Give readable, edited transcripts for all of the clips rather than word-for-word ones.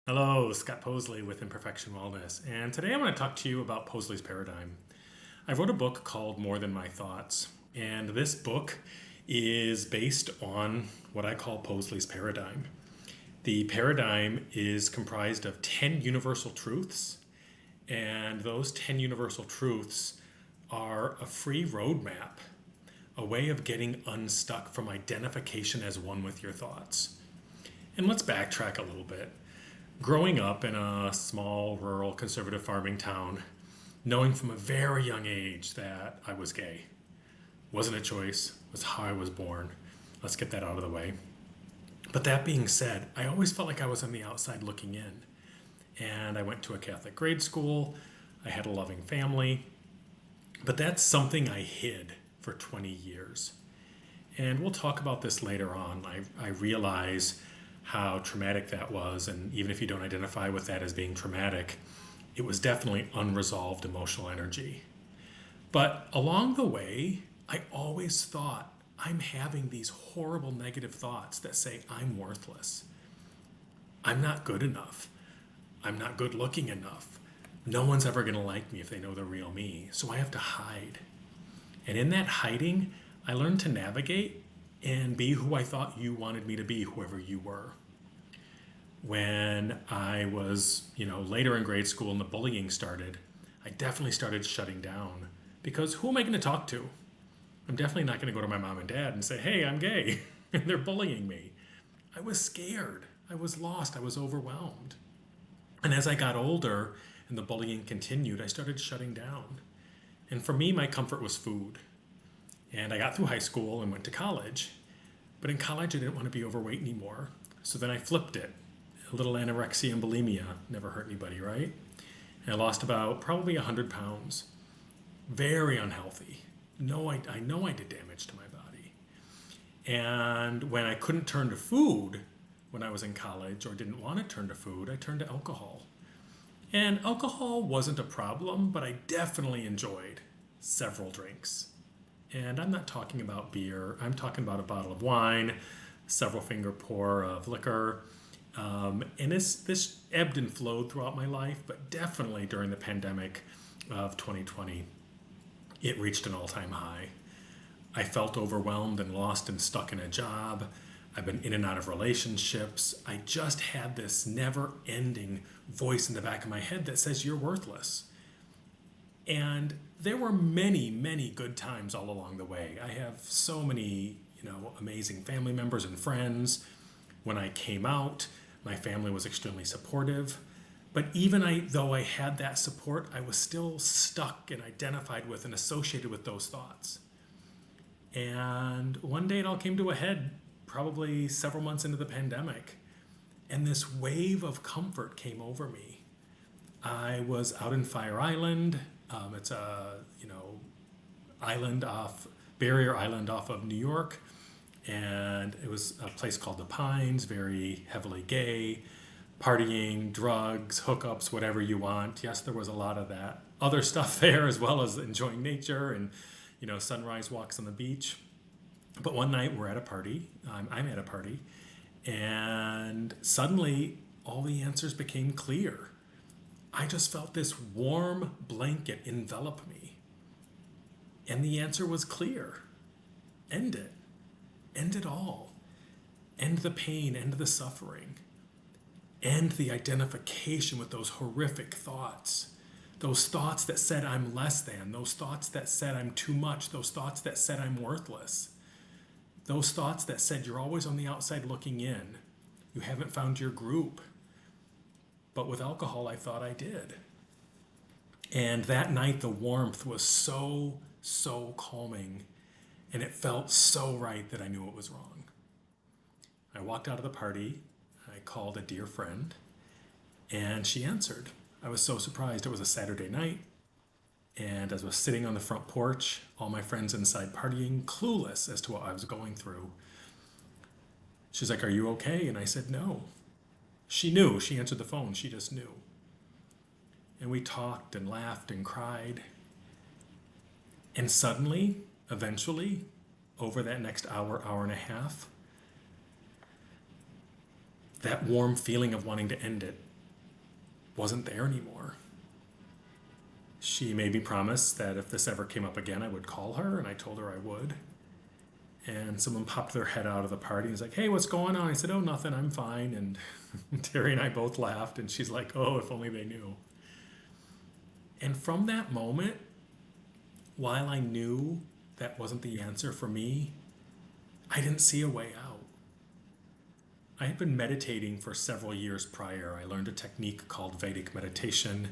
Hello, Scott Possley with Imperfection Wellness, and today I want to talk to you about Possley's paradigm. I wrote a book called More Than My Thoughts, and this book is based on what I call Possley's paradigm. The paradigm is comprised of 10 universal truths, and those 10 universal truths are a free roadmap, a way of getting unstuck from identification as one with your thoughts. And let's backtrack a little bit. Growing up in a small, rural, conservative farming town, knowing from a very young age that I was gay wasn't a choice, was how I was born. Let's get that out of the way. But that being said, I always felt like I was on the outside looking in. And I went to a Catholic grade school, I had a loving family, but that's something I hid for 20 years. And we'll talk about this later on. I realize how traumatic that was, and even if you don't identify with that as being traumatic, it was definitely unresolved emotional energy. But along the way, I always thought I'm having these horrible negative thoughts that say I'm worthless. I'm not good enough. I'm not good looking enough. No one's ever going to like me if they know the real me, so I have to hide. And in that hiding, I learned to navigate and be who I thought you wanted me to be, whoever you were. When I was, later in grade school and the bullying started, I definitely started shutting down because who am I going to talk to? I'm definitely not going to go to my mom and dad and say, hey, I'm gay, and they're bullying me. I was scared. I was lost. I was overwhelmed. And as I got older and the bullying continued, I started shutting down. And for me, my comfort was food. And I got through high school and went to college. But in college, I didn't want to be overweight anymore. So then I flipped it. A little anorexia and bulimia never hurt anybody, right? And I lost about probably 100 pounds. Very unhealthy. I know I did damage to my body. And when I couldn't turn to food when I was in college or didn't want to turn to food, I turned to alcohol. And alcohol wasn't a problem, but I definitely enjoyed several drinks. And I'm not talking about beer. I'm talking about a bottle of wine, several finger pour of liquor. And this ebbed and flowed throughout my life, but definitely during the pandemic of 2020, it reached an all-time high. I felt overwhelmed and lost and stuck in a job. I've been in and out of relationships. I just had this never-ending voice in the back of my head that says you're worthless. And there were many, many good times all along the way. I have so many, amazing family members and friends. When I came out, my family was extremely supportive. But even though I had that support, I was still stuck and identified with and associated with those thoughts. And one day it all came to a head, probably several months into the pandemic. And this wave of comfort came over me. I was out in Fire Island. It's a barrier island off of New York, and it was a place called the Pines, very heavily gay, partying, drugs, hookups, whatever you want. Yes, there was a lot of that other stuff there, as well as enjoying nature and sunrise walks on the beach. But one night we're at a party. I'm at a party, and suddenly all the answers became clear. I just felt this warm blanket envelop me. And the answer was clear. End it. End it all. End the pain, end the suffering. End the identification with those horrific thoughts. Those thoughts that said I'm less than. Those thoughts that said I'm too much. Those thoughts that said I'm worthless. Those thoughts that said you're always on the outside looking in. You haven't found your group. But with alcohol, I thought I did. And that night, the warmth was so, so calming. And it felt so right that I knew it was wrong. I walked out of the party. I called a dear friend. And she answered. I was so surprised. It was a Saturday night. And as I was sitting on the front porch, all my friends inside partying, clueless as to what I was going through. She's like, are you okay? And I said, no. She knew. She answered the phone. She just knew. And we talked and laughed and cried. And suddenly, eventually, over that next hour, hour and a half, that warm feeling of wanting to end it wasn't there anymore. She made me promise that if this ever came up again, I would call her, and I told her I would. And someone popped their head out of the party and was like, "Hey, what's going on?" I said, "Oh, nothing, I'm fine." And Terry and I both laughed, and she's like, "Oh, if only they knew." And from that moment, while I knew that wasn't the answer for me, I didn't see a way out. I had been meditating for several years prior. I learned a technique called Vedic meditation.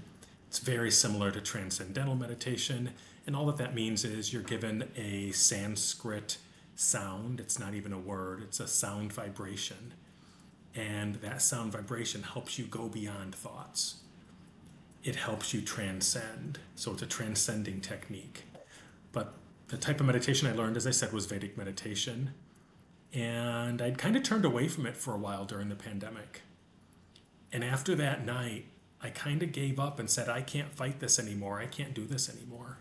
It's very similar to transcendental meditation, and all that means is you're given a Sanskrit sound. It's not even a word, it's a sound vibration. And that sound vibration helps you go beyond thoughts. It helps you transcend. So it's a transcending technique. But the type of meditation I learned, as I said, was Vedic meditation. And I'd kind of turned away from it for a while during the pandemic. And after that night, I kind of gave up and said, I can't fight this anymore. I can't do this anymore.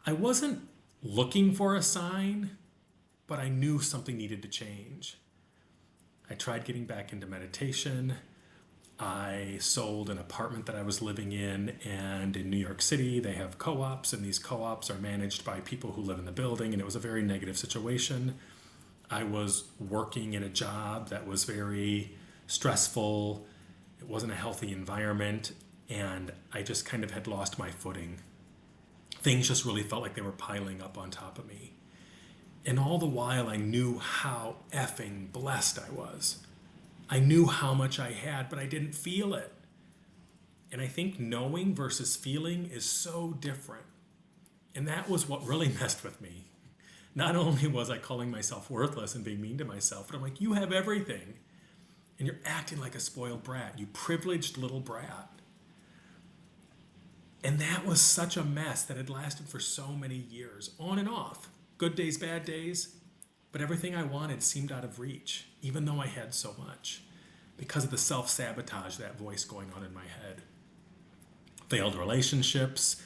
I wasn't looking for a sign, but I knew something needed to change. I tried getting back into meditation. I sold an apartment that I was living in, and in New York City, they have co-ops, and these co-ops are managed by people who live in the building, and it was a very negative situation. I was working in a job that was very stressful. It wasn't a healthy environment, and I just kind of had lost my footing. Things just really felt like they were piling up on top of me. And all the while, I knew how effing blessed I was. I knew how much I had, but I didn't feel it. And I think knowing versus feeling is so different. And that was what really messed with me. Not only was I calling myself worthless and being mean to myself, but I'm like, you have everything. And you're acting like a spoiled brat, you privileged little brat. And that was such a mess that had lasted for so many years, on and off. Good days, bad days. But everything I wanted seemed out of reach, even though I had so much, because of the self-sabotage, that voice going on in my head. Failed relationships,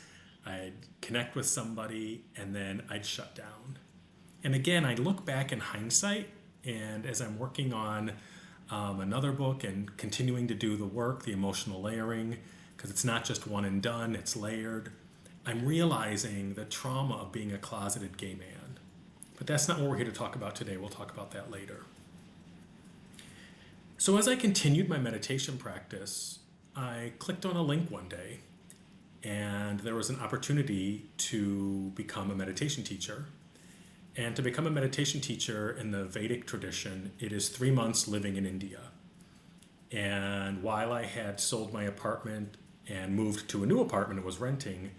I'd connect with somebody, and then I'd shut down. And again, I look back in hindsight, and as I'm working on another book and continuing to do the work, the emotional layering, because it's not just one and done, it's layered, I'm realizing the trauma of being a closeted gay man. But that's not what we're here to talk about today. We'll talk about that later. So as I continued my meditation practice, I clicked on a link one day, and there was an opportunity to become a meditation teacher. And to become a meditation teacher in the Vedic tradition, it is 3 months living in India. And while I had sold my apartment and moved to a new apartment and was renting,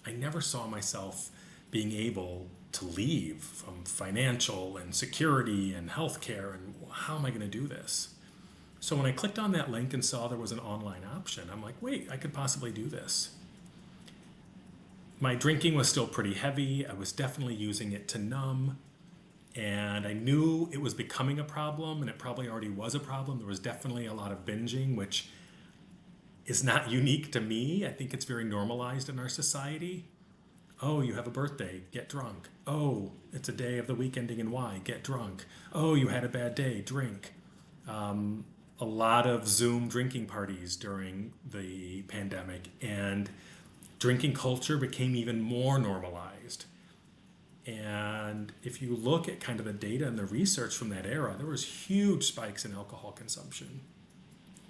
I never saw myself being able to leave from financial and security and healthcare, and how am I going to do this? So when I clicked on that link and saw there was an online option, I'm like, wait, I could possibly do this. My drinking was still pretty heavy. I was definitely using it to numb, and I knew it was becoming a problem, and it probably already was a problem. There was definitely a lot of binging, which is not unique to me. I think it's very normalized in our society. Oh, you have a birthday, get drunk. Oh, it's a day of the week ending in Y, get drunk. Oh, you had a bad day, drink. A lot of Zoom drinking parties during the pandemic, and drinking culture became even more normalized. And if you look at kind of the data and the research from that era, there was huge spikes in alcohol consumption.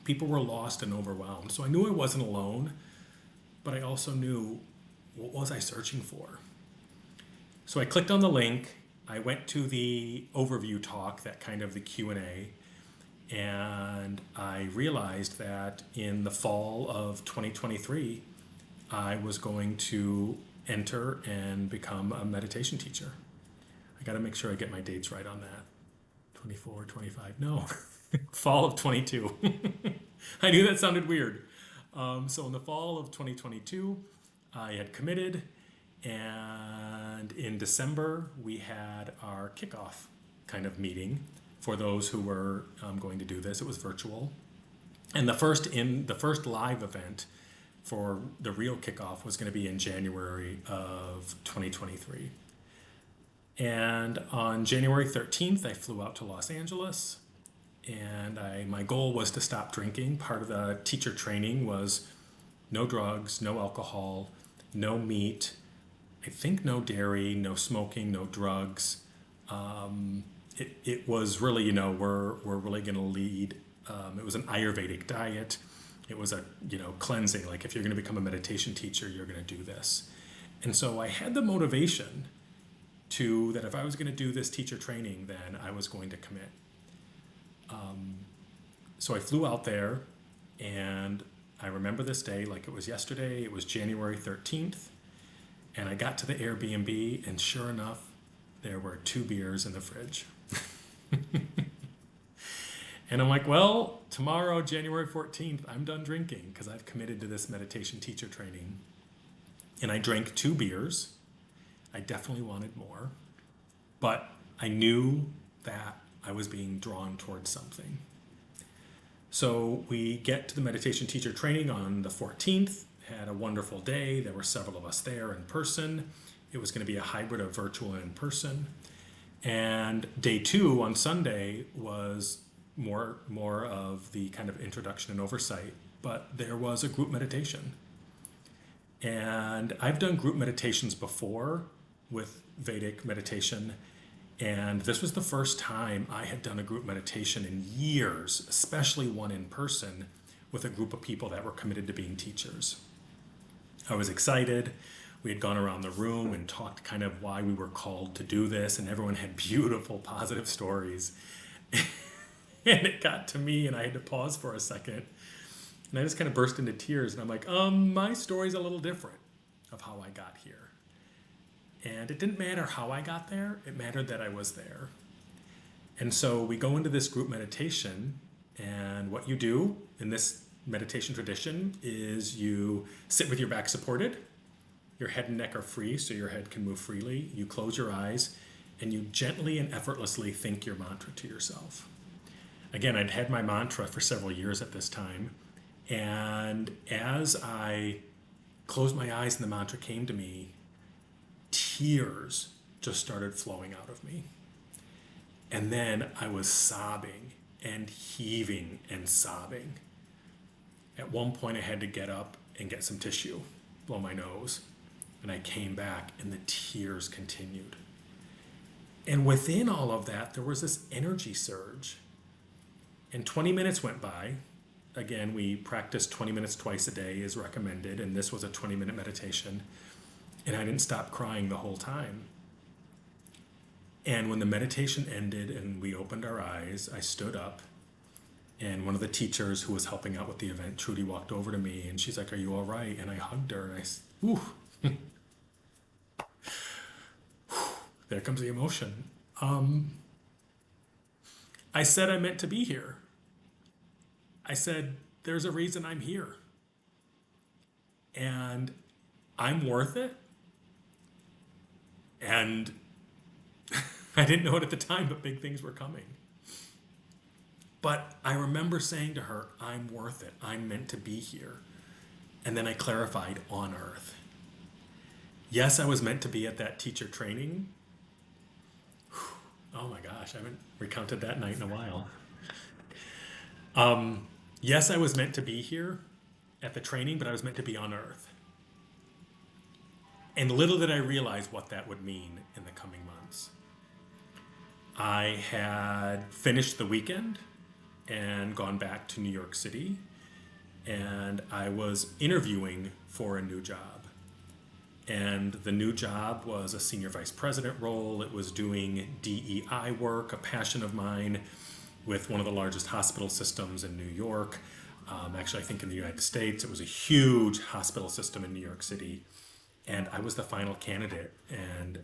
People were lost and overwhelmed. So I knew I wasn't alone, but I also knew, what was I searching for? So I clicked on the link. I went to the overview talk, that kind of the Q&A, and I realized that in the fall of 2023, I was going to enter and become a meditation teacher. I got to make sure I get my dates right on that. 24, 25, no, fall of 22. I knew that sounded weird. So in the fall of 2022, I had committed, and in December, we had our kickoff kind of meeting for those who were going to do this. It was virtual. And the first live event for the real kickoff was going to be in January of 2023. And on January 13th, I flew out to Los Angeles. And my goal was to stop drinking. Part of the teacher training was no drugs, no alcohol, no meat, I think no dairy, no smoking, no drugs. It was really, we're really going to lead. It was an Ayurvedic diet. It was a, cleansing. Like if you're going to become a meditation teacher, you're going to do this. And so I had the motivation that if I was going to do this teacher training, then I was going to commit. So I flew out there, and I remember this day like it was yesterday. It was January 13th. And I got to the Airbnb, and sure enough, there were 2 beers in the fridge. And I'm like, well, tomorrow, January 14th, I'm done drinking because I've committed to this meditation teacher training. And I drank 2 beers. I definitely wanted more. But I knew that I was being drawn towards something. So we get to the meditation teacher training on the 14th, had a wonderful day. There were several of us there in person. It was going to be a hybrid of virtual and in person. And day 2 on Sunday was more of the kind of introduction and oversight, but there was a group meditation. And I've done group meditations before with Vedic meditation, and this was the first time I had done a group meditation in years, especially one in person with a group of people that were committed to being teachers. I was excited. We had gone around the room and talked kind of why we were called to do this, and everyone had beautiful, positive stories. And it got to me, and I had to pause for a second. And I just kind of burst into tears, and I'm like, my story's a little different of how I got here. And it didn't matter how I got there, it mattered that I was there. And so we go into this group meditation, and what you do in this meditation tradition is you sit with your back supported, your head and neck are free so your head can move freely, you close your eyes, and you gently and effortlessly think your mantra to yourself. Again, I'd had my mantra for several years at this time, and as I closed my eyes and the mantra came to me, tears just started flowing out of me. And then I was sobbing and heaving and sobbing. At one point I had to get up and get some tissue, blow my nose. And I came back and the tears continued. And within all of that, there was this energy surge. And 20 minutes went by. Again, we practiced 20 minutes twice a day as recommended, and this was a 20-minute meditation. And I didn't stop crying the whole time. And when the meditation ended and we opened our eyes, I stood up, and one of the teachers who was helping out with the event, Trudy, walked over to me, and she's like, "Are you all right?" And I hugged her, and I said, "Ooh." There comes the emotion. I said I meant to be here. I said, there's a reason I'm here. And I'm worth it. And I didn't know it at the time, but big things were coming. But I remember saying to her, I'm worth it. I'm meant to be here. And then I clarified, on earth. Yes, I was meant to be at that teacher training. Oh my gosh, I haven't recounted that night in a while. Yes, I was meant to be here at the training, but I was meant to be on earth. And little did I realize what that would mean in the coming months. I had finished the weekend and gone back to New York City, and I was interviewing for a new job. And the new job was a senior vice president role. It was doing DEI work, a passion of mine, with one of the largest hospital systems in New York. Actually, I think in the United States. It was a huge hospital system in New York City. And I was the final candidate, and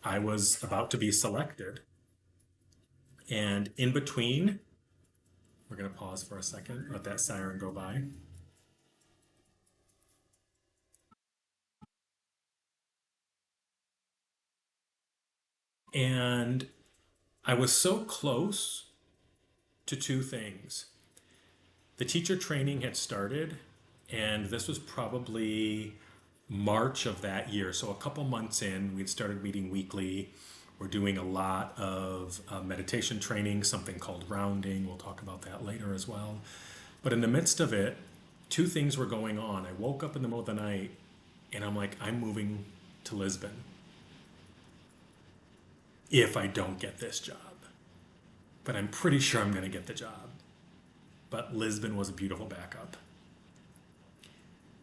I was about to be selected. And in between, we're going to pause for a second, let that siren go by. And I was so close to 2 things. The teacher training had started, and this was probably March of that year. So a couple months in, we'd started meeting weekly. We're doing a lot of meditation training, something called rounding. We'll talk about that later as well. But in the midst of it, two things were going on. I woke up in the middle of the night and I'm like, I'm moving to Lisbon if I don't get this job. But I'm pretty sure I'm going to get the job. But Lisbon was a beautiful backup.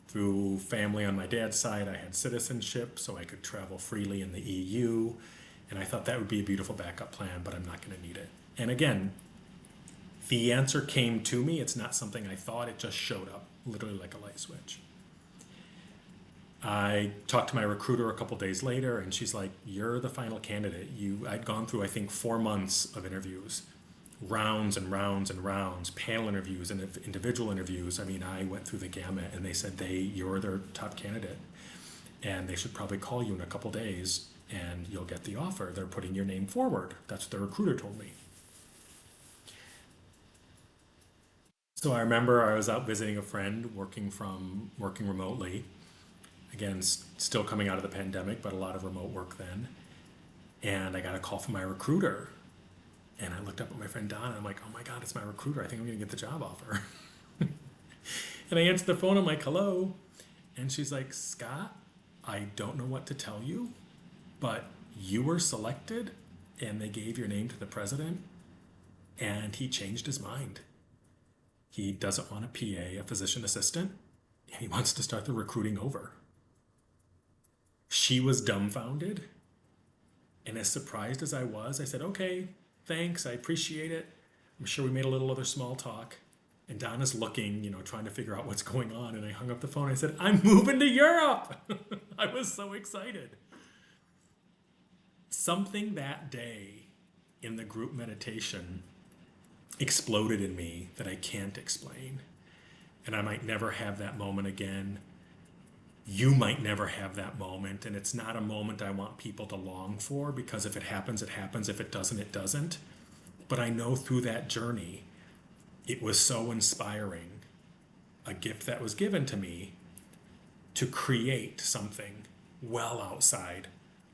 Through family on my dad's side, I had citizenship, so I could travel freely in the EU. And I thought that would be a beautiful backup plan, but I'm not going to need it. And again, the answer came to me. It's not something I thought. It just showed up, literally like a light switch. I talked to my recruiter a couple days later, and she's like, you're the final candidate. I'd gone through, I think, 4 months of interviews, rounds and rounds and rounds, panel interviews and individual interviews. I mean, I went through the gamut, and they said you're their top candidate, and they should probably call you in a couple days, and you'll get the offer. They're putting your name forward. That's what the recruiter told me. So I remember I was out visiting a friend, working remotely. Again, still coming out of the pandemic, but a lot of remote work then. And I got a call from my recruiter. And I looked up at my friend Donna. I'm like, oh my God, it's my recruiter. I think I'm going to get the job offer. And I answered the phone. I'm like, hello. And she's like, Scott, I don't know what to tell you, but you were selected and they gave your name to the president and he changed his mind. He doesn't want a PA, a physician assistant, and he wants to start the recruiting over. She was dumbfounded. And as surprised as I was, I said, okay, thanks, I appreciate it. I'm sure we made a little other small talk. And Donna's looking, trying to figure out what's going on. And I hung up the phone. I said, I'm moving to Europe. I was so excited. Something that day in the group meditation exploded in me that I can't explain. And I might never have that moment again. You might never have that moment. And it's not a moment I want people to long for, because if it happens, it happens. If it doesn't, it doesn't. But I know through that journey, it was so inspiring, a gift that was given to me to create something well outside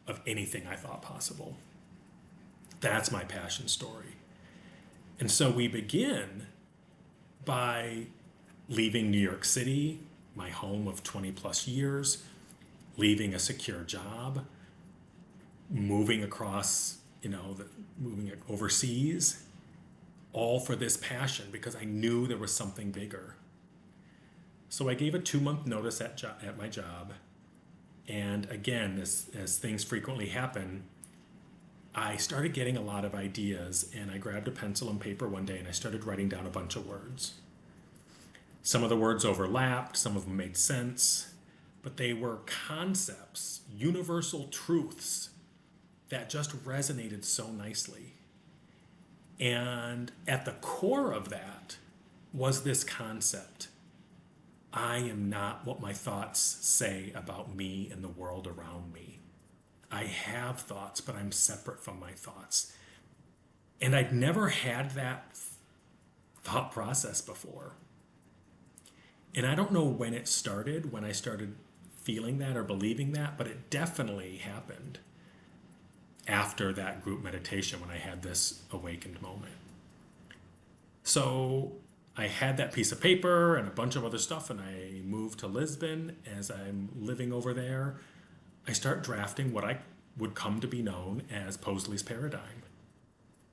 of anything I thought possible. That's my passion story. And so we begin by leaving New York City, my home of 20 plus years, leaving a secure job, moving across, moving overseas, all for this passion because I knew there was something bigger. So I gave a 2-month notice at my job. And again, as things frequently happen, I started getting a lot of ideas, and I grabbed a pencil and paper one day and I started writing down a bunch of words. Some of the words overlapped, some of them made sense, but they were concepts, universal truths that just resonated so nicely. And at the core of that was this concept: I am not what my thoughts say about me and the world around me. I have thoughts, but I'm separate from my thoughts. And I'd never had that thought process before. And I don't know when it started, when I started feeling that or believing that, but it definitely happened after that group meditation when I had this awakened moment. So I had that piece of paper and a bunch of other stuff, and I moved to Lisbon. As I'm living over there, I start drafting what I would come to be known as Possley's paradigm.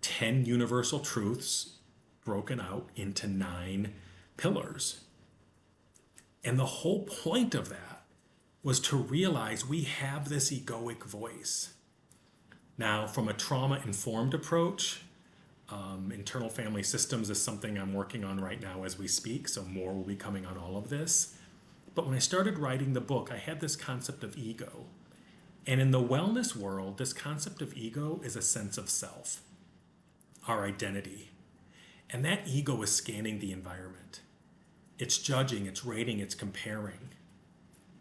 10 universal truths broken out into 9 pillars. And the whole point of that was to realize we have this egoic voice. Now, from a trauma-informed approach, internal family systems is something I'm working on right now as we speak, so more will be coming on all of this. But when I started writing the book, I had this concept of ego. And in the wellness world, this concept of ego is a sense of self, our identity. And that ego is scanning the environment. It's judging, it's rating, it's comparing.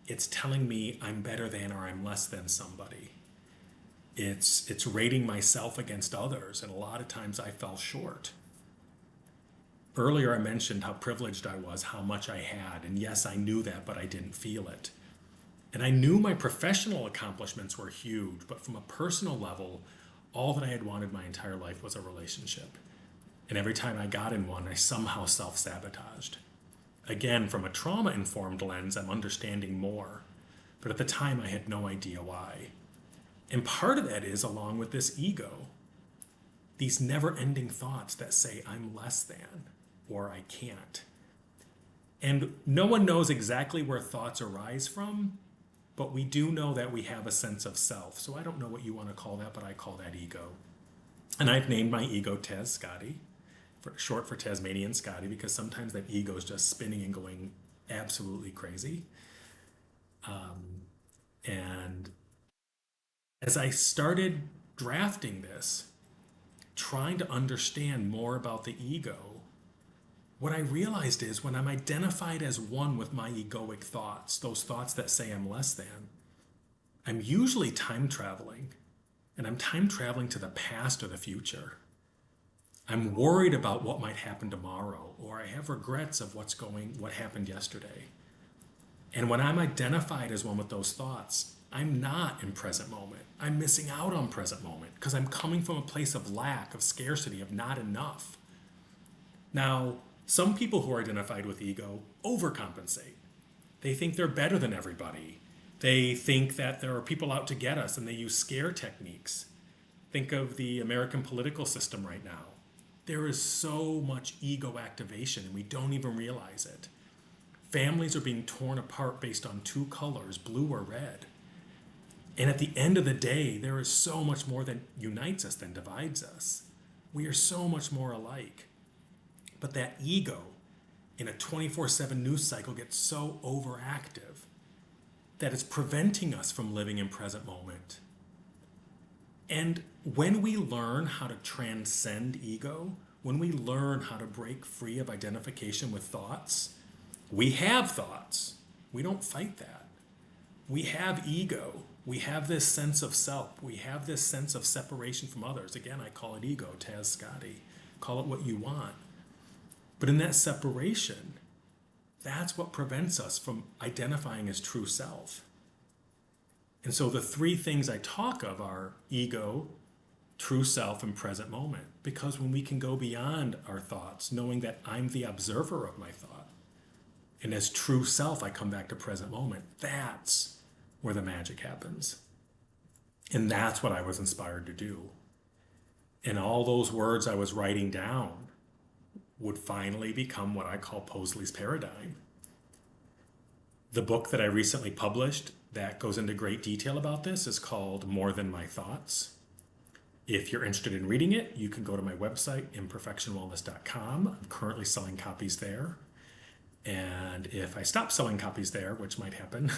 It's telling me I'm better than or I'm less than somebody. It's rating myself against others, and a lot of times I fell short. Earlier I mentioned how privileged I was, how much I had, and yes, I knew that, but I didn't feel it. And I knew my professional accomplishments were huge, but from a personal level, All that I had wanted my entire life was a relationship. And every time I got in one, I somehow self-sabotaged. Again, from a trauma-informed lens, I'm understanding more. But at the time, I had no idea why. And part of that is along with this ego, these never-ending thoughts that say I'm less than or I can't. And no one knows exactly where thoughts arise from, but we do know that we have a sense of self. So I don't know what you want to call that, but I call that ego. And I've named my ego Taz Scotty, short for Tasmanian Scotty, because sometimes that ego is just spinning and going absolutely crazy. And as I started drafting this, trying to understand more about the ego, what I realized is when I'm identified as one with my egoic thoughts, those thoughts that say I'm less than, I'm usually time traveling, and I'm time traveling to the past or the future. I'm worried about what might happen tomorrow, or I have regrets of what happened yesterday. And when I'm identified as one with those thoughts, I'm not in present moment. I'm missing out on present moment because I'm coming from a place of lack, of scarcity, of not enough. Now, some people who are identified with ego overcompensate. They think they're better than everybody. They think that there are people out to get us, and they use scare techniques. Think of the American political system right now. There is so much ego activation, and we don't even realize it. Families are being torn apart based on two colors, blue or red. And at the end of the day, there is so much more that unites us than divides us. We are so much more alike. But that ego in a 24/7 news cycle gets so overactive that it's preventing us from living in present moment. And when we learn how to transcend ego, when we learn how to break free of identification with thoughts, we have thoughts. We don't fight that. We have ego. We have this sense of self. We have this sense of separation from others. Again, I call it ego, Taz Scotty. Call it what you want. But in that separation, that's what prevents us from identifying as true self. And so the three things I talk of are ego, true self, and present moment. Because when we can go beyond our thoughts, knowing that I'm the observer of my thought, and as true self, I come back to present moment, that's where the magic happens. And that's what I was inspired to do. And all those words I was writing down would finally become what I call Possley's paradigm. The book that I recently published that goes into great detail about this is called More Than My Thoughts. If you're interested in reading it, you can go to my website, imperfectionwellness.com. I'm currently selling copies there. And if I stop selling copies there, which might happen,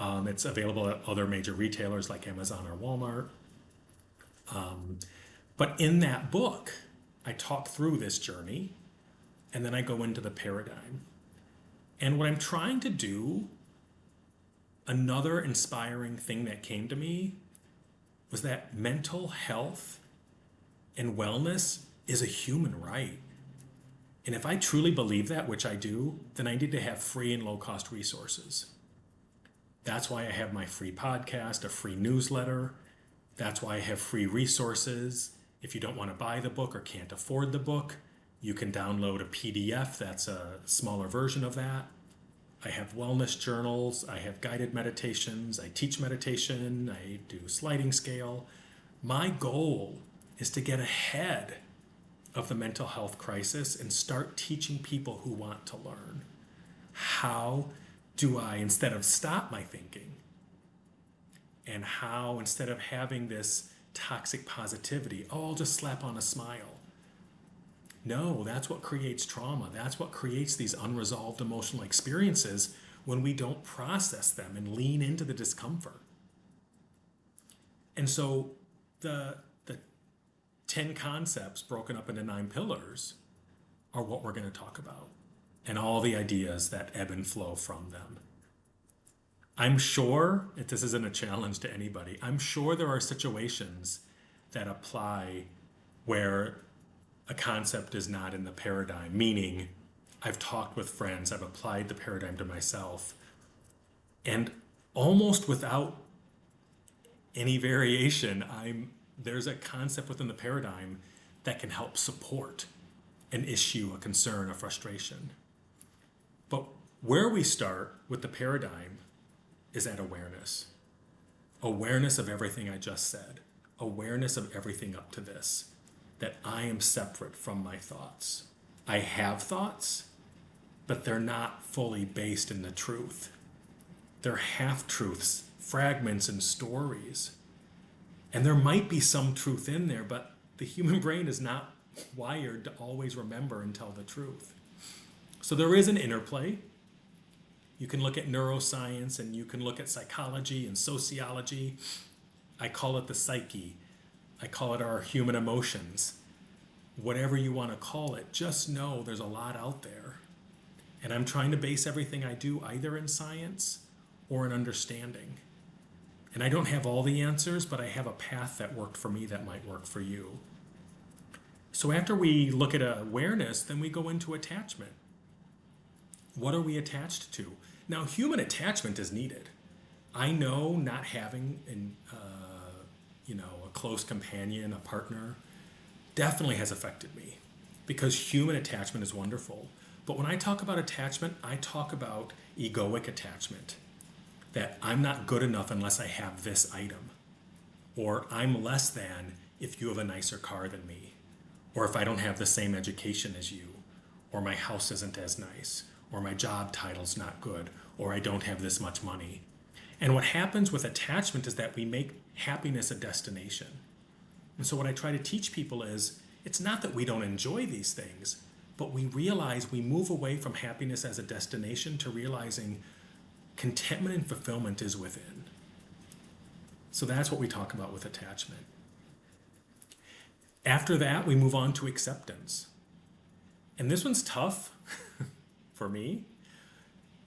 it's available at other major retailers like Amazon or Walmart. But in that book, I talk through this journey, and then I go into the paradigm. And what I'm trying to do, another inspiring thing that came to me, was that mental health and wellness is a human right. And if I truly believe that, which I do, then I need to have free and low-cost resources. That's why I have my free podcast, a free newsletter. That's why I have free resources. If you don't want to buy the book or can't afford the book, you can download a PDF that's a smaller version of that. I have wellness journals. I have guided meditations. I teach meditation. I do sliding scale. My goal is to get ahead of the mental health crisis and start teaching people who want to learn. How do I, instead of stop my thinking, and how, instead of having this toxic positivity, oh, I'll just slap on a smile. No, that's what creates trauma. That's what creates these unresolved emotional experiences when we don't process them and lean into the discomfort. And so the 10 concepts broken up into 9 pillars are what we're going to talk about, and all the ideas that ebb and flow from them. I'm sure, if this isn't a challenge to anybody, I'm sure there are situations that apply where a concept is not in the paradigm, meaning I've talked with friends, I've applied the paradigm to myself, and almost without any variation, I'm there's a concept within the paradigm that can help support an issue, a concern, a frustration. But where we start with the paradigm is at awareness. Awareness of everything I just said. Awareness of everything up to this. That I am separate from my thoughts. I have thoughts, but they're not fully based in the truth. They're half-truths, fragments, and stories. And there might be some truth in there, but the human brain is not wired to always remember and tell the truth. So there is an interplay. You can look at neuroscience and you can look at psychology and sociology. I call it the psyche. I call it our human emotions. Whatever you want to call it, just know there's a lot out there. And I'm trying to base everything I do either in science or in understanding. And I don't have all the answers, but I have a path that worked for me that might work for you. So after we look at awareness, then we go into attachment. What are we attached to? Now, human attachment is needed. I know not having a close companion, a partner, definitely has affected me because human attachment is wonderful. But when I talk about attachment, I talk about egoic attachment, that I'm not good enough unless I have this item, or I'm less than if you have a nicer car than me, or if I don't have the same education as you, or my house isn't as nice, or my job title's not good, or I don't have this much money. And what happens with attachment is that we make happiness a destination. And so what I try to teach people is, it's not that we don't enjoy these things, but we realize we move away from happiness as a destination to realizing contentment and fulfillment is within. So that's what we talk about with attachment. After that, we move on to acceptance. And this one's tough for me,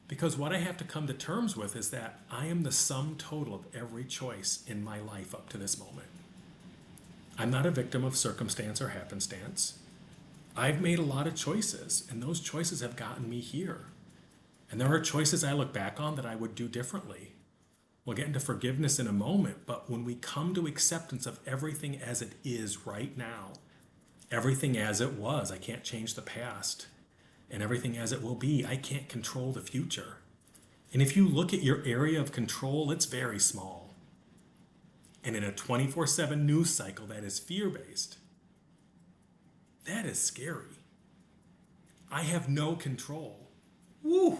because what I have to come to terms with is that I am the sum total of every choice in my life up to this moment. I'm not a victim of circumstance or happenstance. I've made a lot of choices, and those choices have gotten me here. And there are choices I look back on that I would do differently. We'll get into forgiveness in a moment, but when we come to acceptance of everything as it is right now, everything as it was, I can't change the past, and everything as it will be, I can't control the future. And if you look at your area of control, it's very small. And in a 24/7 news cycle that is fear-based, that is scary. I have no control. Woo!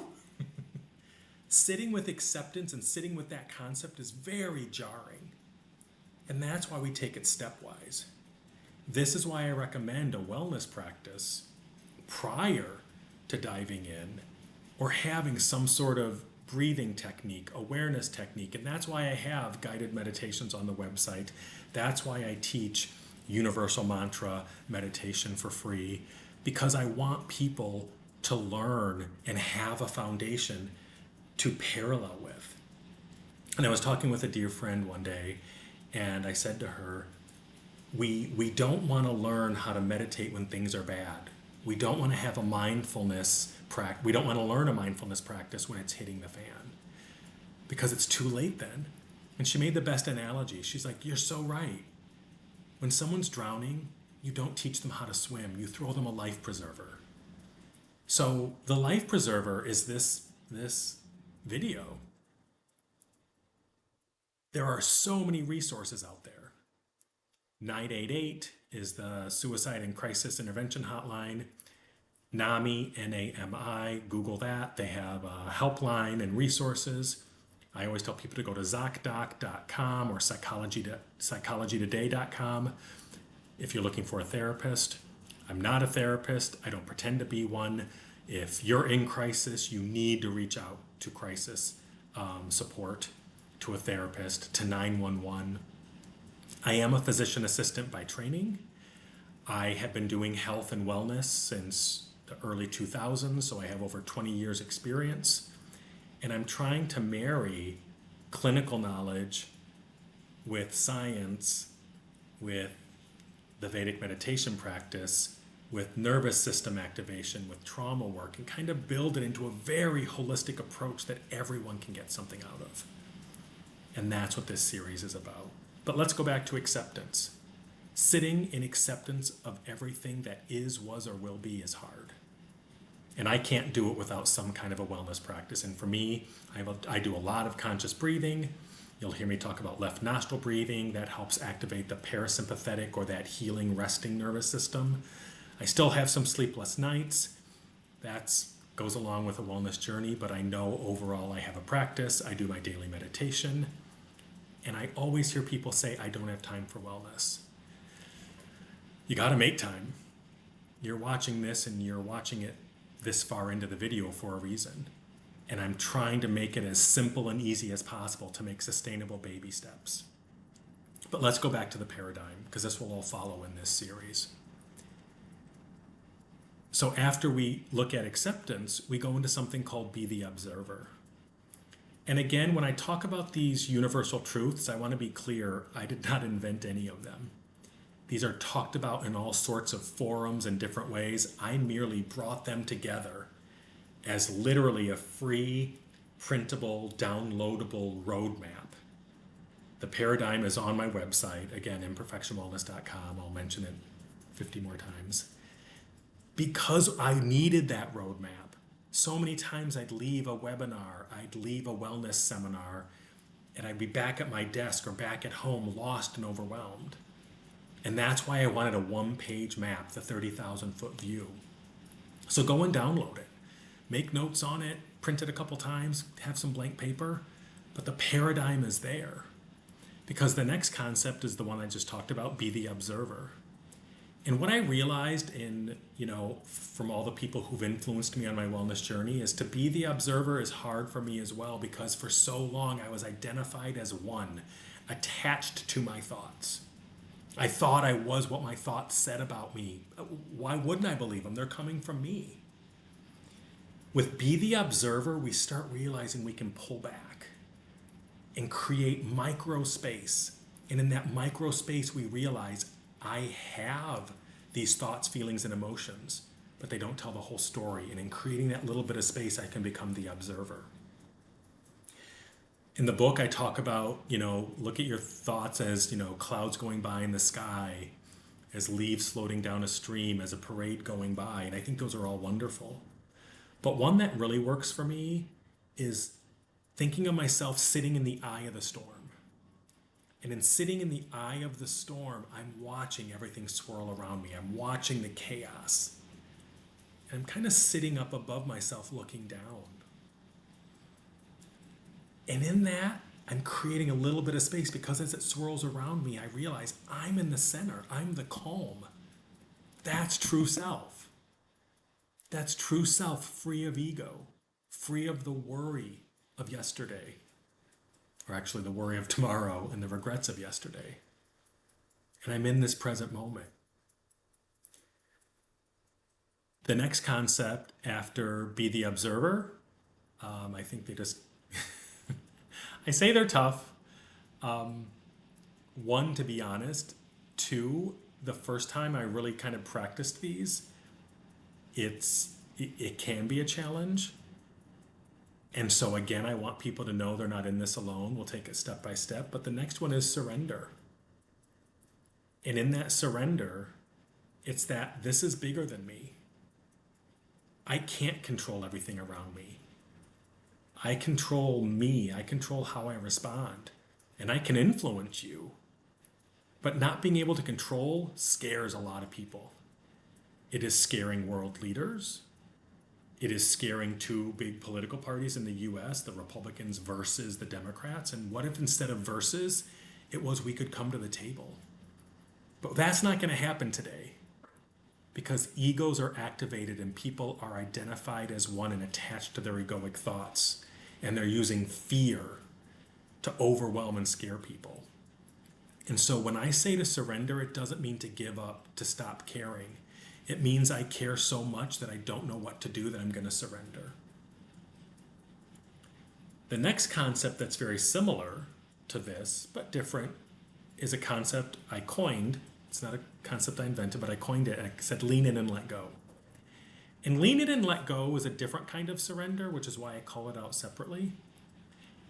Sitting with acceptance and sitting with that concept is very jarring. And that's why we take it stepwise. This is why I recommend a wellness practice prior to diving in, or having some sort of breathing technique, awareness technique. And that's why I have guided meditations on the website. That's why I teach universal mantra meditation for free, because I want people to learn and have a foundation to parallel with. And I was talking with a dear friend one day, and I said to her, we don't want to learn how to meditate when things are bad. We don't want to have a mindfulness practice. We don't want to learn a mindfulness practice when it's hitting the fan, because it's too late then. And she made the best analogy. She's like, you're so right. When someone's drowning, you don't teach them how to swim. You throw them a life preserver. So the life preserver is this video. There are so many resources out there. 988 is the Suicide and Crisis Intervention Hotline. NAMI, N-A-M-I, Google that. They have a helpline and resources. I always tell people to go to ZocDoc.com or psychologytoday.com if you're looking for a therapist. I'm not a therapist. I don't pretend to be one. If you're in crisis, you need to reach out to crisis support, to a therapist, to 911. I am a physician assistant by training. I have been doing health and wellness since the early 2000s, so I have over 20 years experience. And I'm trying to marry clinical knowledge with science, with the Vedic meditation practice, with nervous system activation, with trauma work, and kind of build it into a very holistic approach that everyone can get something out of. And that's what this series is about. But let's go back to acceptance. Sitting in acceptance of everything that is, was, or will be is hard. And I can't do it without some kind of a wellness practice. And for me, I do a lot of conscious breathing. You'll hear me talk about left nostril breathing. That helps activate the parasympathetic or that healing resting nervous system. I still have some sleepless nights. That goes along with a wellness journey, but I know overall I have a practice. I do my daily meditation. And I always hear people say, I don't have time for wellness. You got to make time. You're watching this and you're watching it this far into the video for a reason. And I'm trying to make it as simple and easy as possible to make sustainable baby steps. But let's go back to the paradigm, because this will all follow in this series. So after we look at acceptance, we go into something called be the observer. And again, when I talk about these universal truths, I want to be clear, I did not invent any of them. These are talked about in all sorts of forums and different ways. I merely brought them together as literally a free, printable, downloadable roadmap. The paradigm is on my website, again, imperfectionwellness.com. I'll mention it 50 more times. Because I needed that roadmap. So many times I'd leave a webinar, I'd leave a wellness seminar, and I'd be back at my desk or back at home, lost and overwhelmed. And that's why I wanted a one-page map, the 30,000-foot view. So go and download it. Make notes on it, print it a couple times, have some blank paper, but the paradigm is there. Because the next concept is the one I just talked about, be the observer. And what I realized from all the people who've influenced me on my wellness journey is to be the observer is hard for me as well, because for so long I was identified as one, attached to my thoughts. I thought I was what my thoughts said about me. Why wouldn't I believe them? They're coming from me. With be the observer, we start realizing we can pull back and create micro space. And in that micro space, we realize I have these thoughts, feelings, and emotions, but they don't tell the whole story. And in creating that little bit of space, I can become the observer. In the book, I talk about, look at your thoughts as, clouds going by in the sky, as leaves floating down a stream, as a parade going by. And I think those are all wonderful. But one that really works for me is thinking of myself sitting in the eye of the storm. And in sitting in the eye of the storm, I'm watching everything swirl around me. I'm watching the chaos. And I'm kind of sitting up above myself looking down. And in that, I'm creating a little bit of space, because as it swirls around me, I realize I'm in the center. I'm the calm. That's true self. That's true self, free of ego, free of the worry of yesterday, or actually the worry of tomorrow and the regrets of yesterday. And I'm in this present moment. The next concept after be the observer, I think they just, I say they're tough. One, to be honest. Two, the first time I really kind of practiced these, it can be a challenge. And so again, I want people to know they're not in this alone. We'll take it step by step. But the next one is surrender. And in that surrender, it's that this is bigger than me. I can't control everything around me. I control me. I control how I respond. And I can influence you. But not being able to control scares a lot of people. It is scaring world leaders. It is scaring two big political parties in the US, the Republicans versus the Democrats. And what if instead of versus, it was we could come to the table? But that's not going to happen today, because egos are activated and people are identified as one and attached to their egoic thoughts. And they're using fear to overwhelm and scare people. And so when I say to surrender, it doesn't mean to give up, to stop caring. It means I care so much that I don't know what to do, that I'm going to surrender. The next concept that's very similar to this, but different, is a concept I coined. It's not a concept I invented, but I coined it. I said lean in and let go. And lean in and let go is a different kind of surrender, which is why I call it out separately.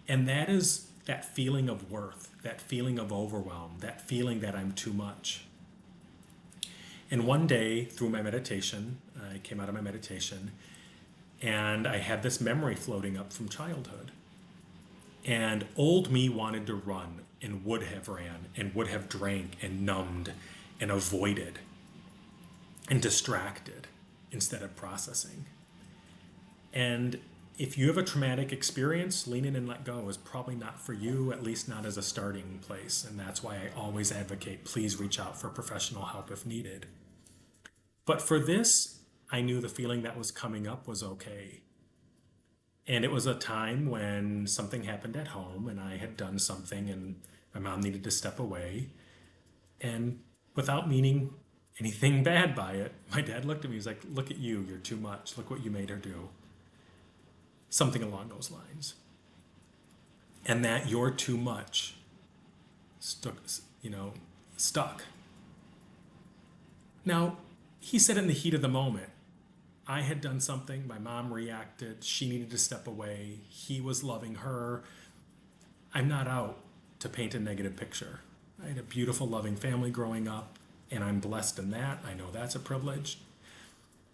And that is that feeling of worth, that feeling of overwhelm, that feeling that I'm too much. And one day through my meditation, I came out of my meditation and I had this memory floating up from childhood. And old me wanted to run and would have ran and would have drank and numbed and avoided and distracted instead of processing. And if you have a traumatic experience, lean in and let go is probably not for you, at least not as a starting place. And that's why I always advocate, please reach out for professional help if needed. But for this, I knew the feeling that was coming up was okay. And it was a time when something happened at home and I had done something and my mom needed to step away. And without meaning anything bad by it, my dad looked at me, he was like, look at you, you're too much. Look what you made her do. Something along those lines. And that you're too much stuck. Now, he said it in the heat of the moment. I had done something, my mom reacted, she needed to step away, he was loving her. I'm not out to paint a negative picture. I had a beautiful, loving family growing up, and I'm blessed in that. I know that's a privilege.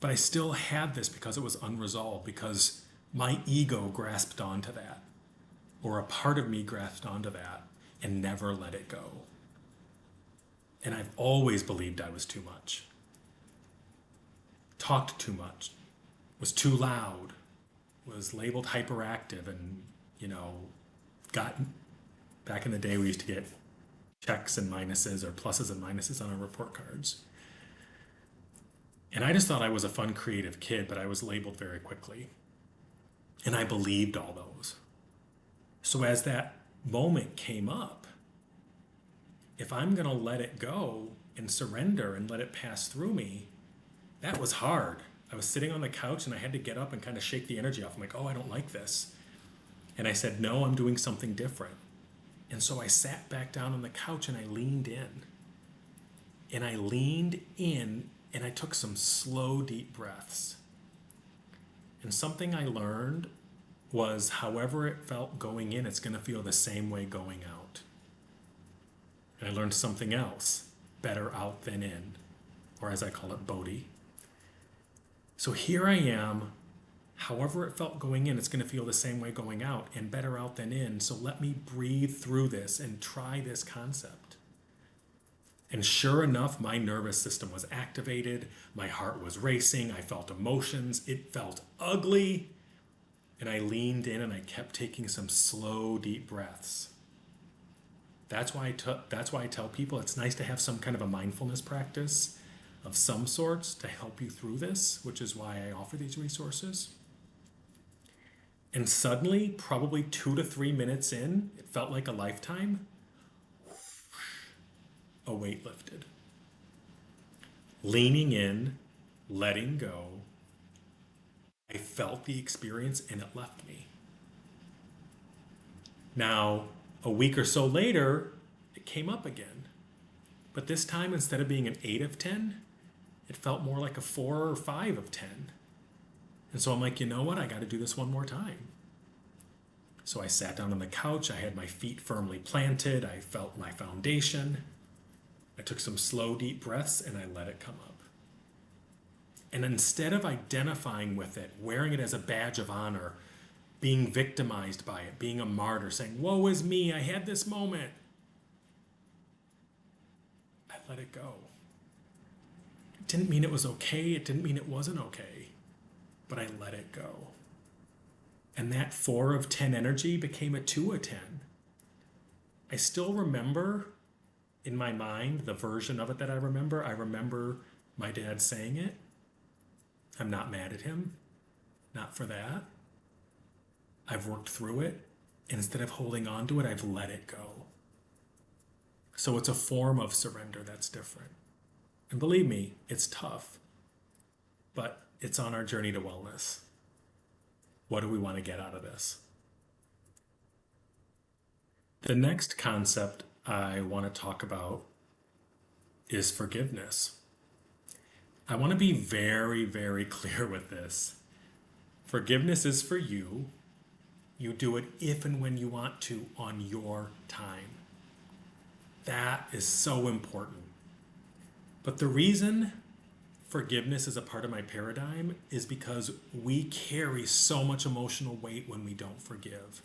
But I still had this because it was unresolved, because my ego grasped onto that, or a part of me grasped onto that and never let it go. And I've always believed I was too much. Talked too much, was too loud, was labeled hyperactive, and, got, back in the day we used to get checks and minuses or pluses and minuses on our report cards. And I just thought I was a fun, creative kid, but I was labeled very quickly. And I believed all those. So as that moment came up, if I'm going to let it go and surrender and let it pass through me, that was hard. I was sitting on the couch and I had to get up and kind of shake the energy off. I'm like, oh, I don't like this. And I said, no, I'm doing something different. And so I sat back down on the couch and I leaned in. And I leaned in and I took some slow, deep breaths. And something I learned was however it felt going in, it's going to feel the same way going out. And I learned something else, better out than in, or as I call it, Bodhi. So here I am, however it felt going in, it's going to feel the same way going out, and better out than in. So let me breathe through this and try this concept. And sure enough, my nervous system was activated. My heart was racing. I felt emotions. It felt ugly. And I leaned in and I kept taking some slow, deep breaths. That's why I tell people it's nice to have some kind of a mindfulness practice of some sorts to help you through this, which is why I offer these resources. And suddenly, probably 2 to 3 minutes in, it felt like a lifetime. A weight lifted. Leaning in, letting go. I felt the experience and it left me. Now, a week or so later, it came up again. But this time, instead of being an 8 of 10, it felt more like a 4 or 5 of 10. And so I'm like, you know what? I got to do this one more time. So I sat down on the couch. I had my feet firmly planted. I felt my foundation. I took some slow, deep breaths and I let it come up. And instead of identifying with it, wearing it as a badge of honor, being victimized by it, being a martyr, saying, woe is me, I had this moment, I let it go. It didn't mean it was okay. It didn't mean it wasn't okay. But I let it go. And that 4 of 10 energy became a 2 of 10. I still remember in my mind, the version of it that I remember my dad saying it. I'm not mad at him. Not for that. I've worked through it. And instead of holding on to it, I've let it go. So it's a form of surrender that's different. And believe me, it's tough. But it's on our journey to wellness. What do we want to get out of this? The next concept I want to talk about is forgiveness. I want to be very, very clear with this. Forgiveness is for you. You do it if and when you want to on your time. That is so important. But the reason forgiveness is a part of my paradigm is because we carry so much emotional weight when we don't forgive.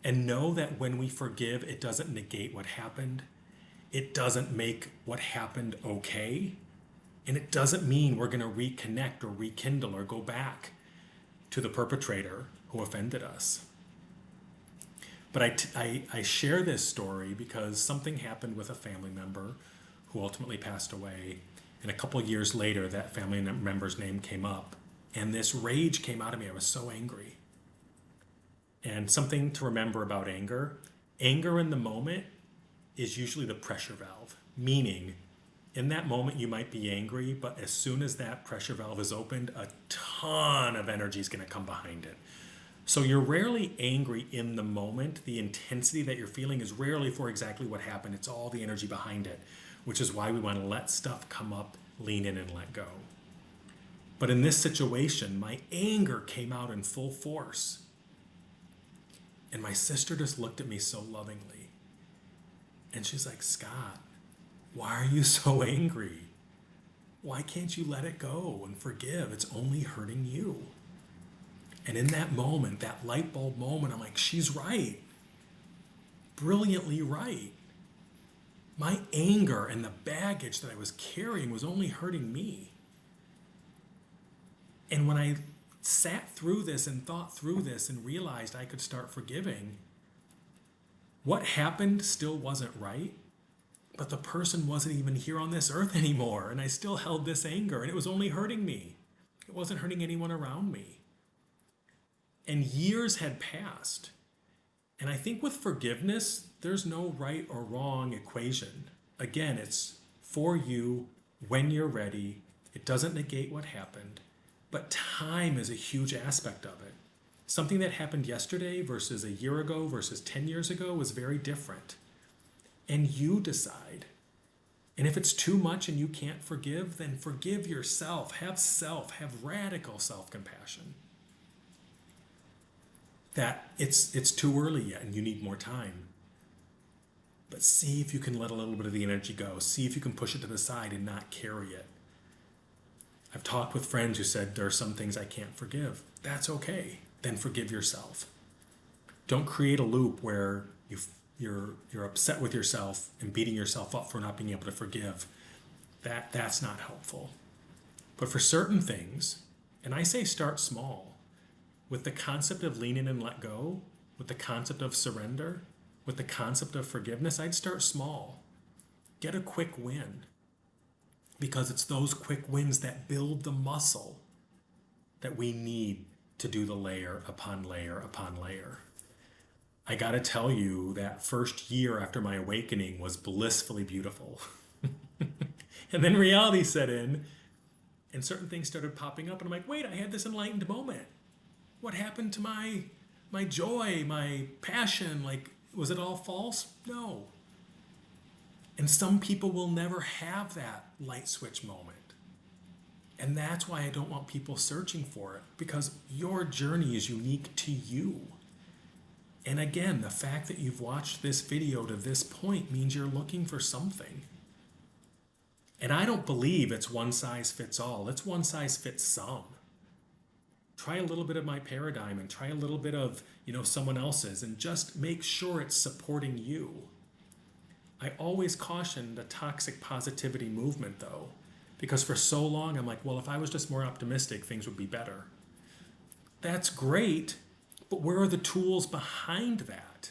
And know that when we forgive, it doesn't negate what happened. It doesn't make what happened okay. And it doesn't mean we're going to reconnect or rekindle or go back to the perpetrator who offended us. But I share this story because something happened with a family member who ultimately passed away. And a couple of years later, that family member's name came up. And this rage came out of me. I was so angry. And something to remember about anger. Anger in the moment is usually the pressure valve. Meaning, in that moment you might be angry, but as soon as that pressure valve is opened, a ton of energy is going to come behind it. So you're rarely angry in the moment. The intensity that you're feeling is rarely for exactly what happened. It's all the energy behind it, which is why we want to let stuff come up, lean in, and let go. But in this situation, my anger came out in full force. And my sister just looked at me so lovingly. And she's like, Scott, why are you so angry? Why can't you let it go and forgive? It's only hurting you. And in that moment, that light bulb moment, I'm like, she's right. Brilliantly right. My anger and the baggage that I was carrying was only hurting me. And when I sat through this and thought through this and realized I could start forgiving, what happened still wasn't right, but the person wasn't even here on this earth anymore, and I still held this anger, and it was only hurting me. It wasn't hurting anyone around me. And years had passed. And I think with forgiveness, there's no right or wrong equation. Again, it's for you, when you're ready. It doesn't negate what happened. But time is a huge aspect of it. Something that happened yesterday versus a year ago versus 10 years ago was very different. And you decide. And if it's too much and you can't forgive, then forgive yourself. Have radical self-compassion. That it's too early yet and you need more time. But see if you can let a little bit of the energy go. See if you can push it to the side and not carry it. I've talked with friends who said there are some things I can't forgive. That's okay. Then forgive yourself. Don't create a loop where you're upset with yourself and beating yourself up for not being able to forgive. That's not helpful. But for certain things, and I say start small, with the concept of lean in and let go, with the concept of surrender, with the concept of forgiveness, I'd start small. Get a quick win. Because it's those quick wins that build the muscle that we need to do the layer upon layer upon layer. I gotta tell you, that first year after my awakening was blissfully beautiful. And then reality set in, and certain things started popping up, and I'm like, wait, I had this enlightened moment. What happened to my joy, my passion? Like, was it all false? No. And some people will never have that light switch moment. And that's why I don't want people searching for it, because your journey is unique to you. And again, the fact that you've watched this video to this point means you're looking for something. And I don't believe it's one size fits all. It's one size fits some. Try a little bit of my paradigm and try a little bit of, someone else's, and just make sure it's supporting you. I always caution the toxic positivity movement though, because for so long I'm like, well, if I was just more optimistic, things would be better. That's great, but where are the tools behind that?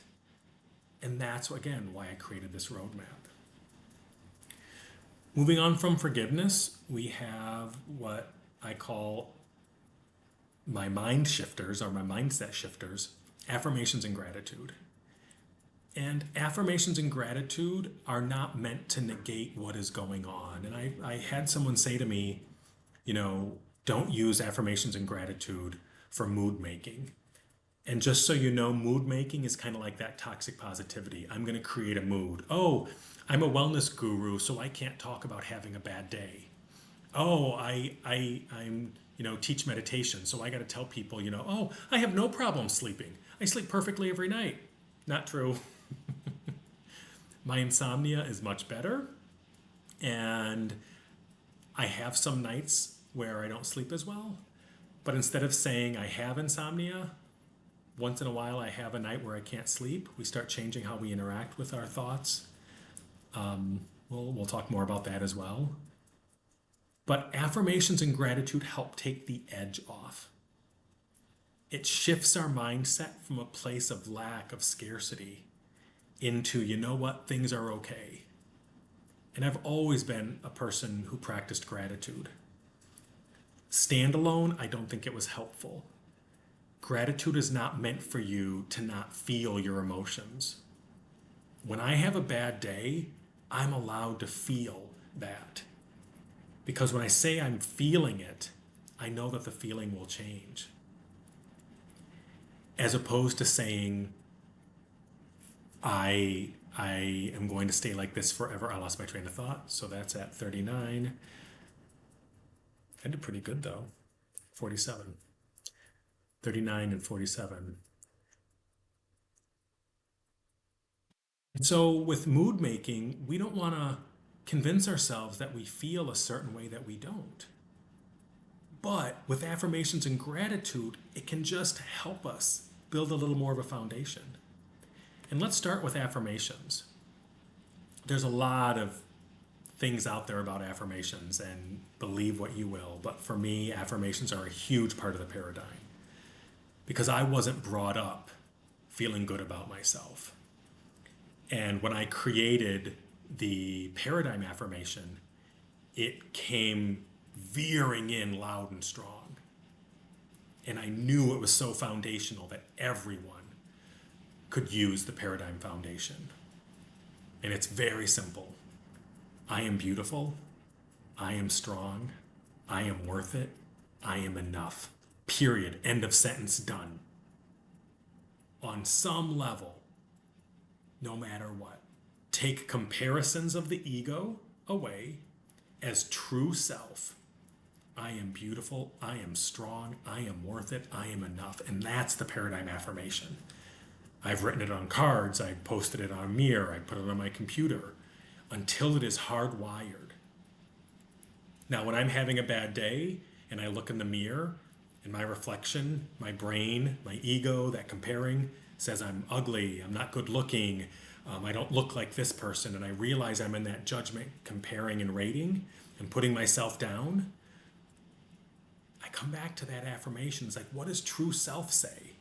And that's, again, why I created this roadmap. Moving on from forgiveness, we have what I call my mind shifters, or my mindset shifters, affirmations and gratitude. And affirmations and gratitude are not meant to negate what is going on. And I had someone say to me, don't use affirmations and gratitude for mood making. And just so you know, mood making is kind of like that toxic positivity. I'm going to create a mood. Oh, I'm a wellness guru, so I can't talk about having a bad day. Oh, I'm teach meditation, so I got to tell people, oh, I have no problem sleeping. I sleep perfectly every night. Not true. My insomnia is much better, and I have some nights where I don't sleep as well, but instead of saying I have insomnia, once in a while I have a night where I can't sleep. We start changing how we interact with our thoughts. We'll talk more about that as well. But affirmations and gratitude help take the edge off. It shifts our mindset from a place of lack, of scarcity, into, you know what, things are okay. And I've always been a person who practiced gratitude. Standalone, I don't think it was helpful. Gratitude is not meant for you to not feel your emotions. When I have a bad day, I'm allowed to feel that. Because when I say I'm feeling it, I know that the feeling will change. As opposed to saying, I am going to stay like this forever. I lost my train of thought. So that's at 39. I did pretty good though. 47. 39 and 47. So with mood making, we don't want to convince ourselves that we feel a certain way that we don't. But with affirmations and gratitude, it can just help us build a little more of a foundation. And let's start with affirmations. There's a lot of things out there about affirmations, and believe what you will, but for me, affirmations are a huge part of the paradigm because I wasn't brought up feeling good about myself. And when I created the paradigm affirmation, it came veering in loud and strong. And I knew it was so foundational that everyone could use the paradigm foundation. And it's very simple. I am beautiful. I am strong. I am worth it. I am enough. Period. End of sentence. Done. On some level, no matter what, take comparisons of the ego away as true self. I am beautiful. I am strong. I am worth it. I am enough. And that's the paradigm affirmation. I've written it on cards. I posted it on a mirror. I put it on my computer until it is hardwired. Now, when I'm having a bad day and I look in the mirror and my reflection, my brain, my ego, that comparing says I'm ugly, I'm not good looking, I don't look like this person, and I realize I'm in that judgment, comparing and rating and putting myself down, I come back to that affirmation. It's like, what does true self say?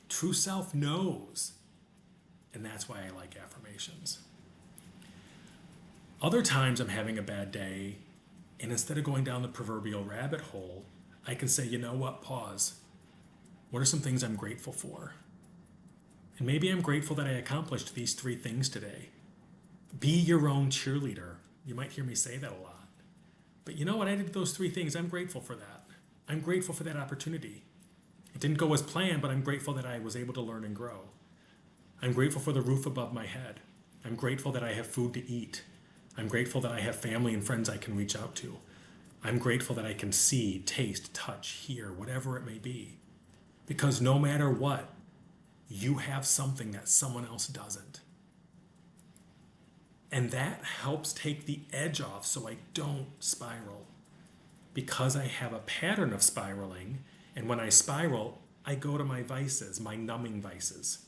True self knows. And that's why I like affirmations. Other times I'm having a bad day, and instead of going down the proverbial rabbit hole, I can say, you know what, pause. What are some things I'm grateful for? And maybe I'm grateful that I accomplished these 3 things today. Be your own cheerleader. You might hear me say that a lot. But you know what? I did those 3 things. I'm grateful for that. I'm grateful for that opportunity. It didn't go as planned, but I'm grateful that I was able to learn and grow. I'm grateful for the roof above my head. I'm grateful that I have food to eat. I'm grateful that I have family and friends I can reach out to. I'm grateful that I can see, taste, touch, hear, whatever it may be. Because no matter what, you have something that someone else doesn't. And that helps take the edge off so I don't spiral. Because I have a pattern of spiraling, and when I spiral, I go to my vices, my numbing vices.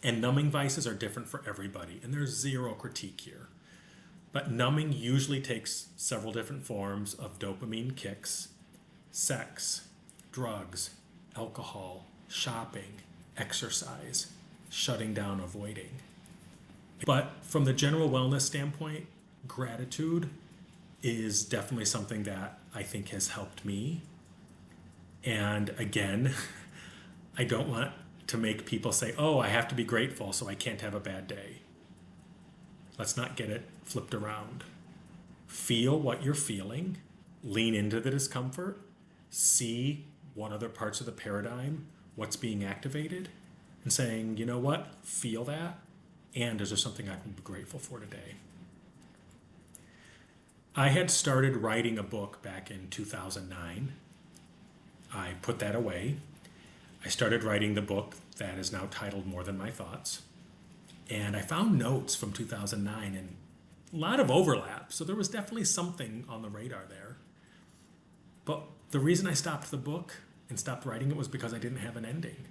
And numbing vices are different for everybody, and there's zero critique here. But numbing usually takes several different forms of dopamine kicks, sex, drugs, alcohol, shopping, exercise, shutting down, avoiding. But from the general wellness standpoint, gratitude is definitely something that I think has helped me. And again, I don't want to make people say, oh, I have to be grateful so I can't have a bad day. Let's not get it flipped around. Feel what you're feeling, lean into the discomfort, see what other parts of the paradigm, what's being activated, and saying, you know what, feel that, and is there something I can be grateful for today? I had started writing a book back in 2009. I put that away. I started writing the book that is now titled More Than My Thoughts. And I found notes from 2009, and A lot of overlap. So there was definitely something on the radar there. But the reason I stopped the book and stopped writing it was because I didn't have an ending.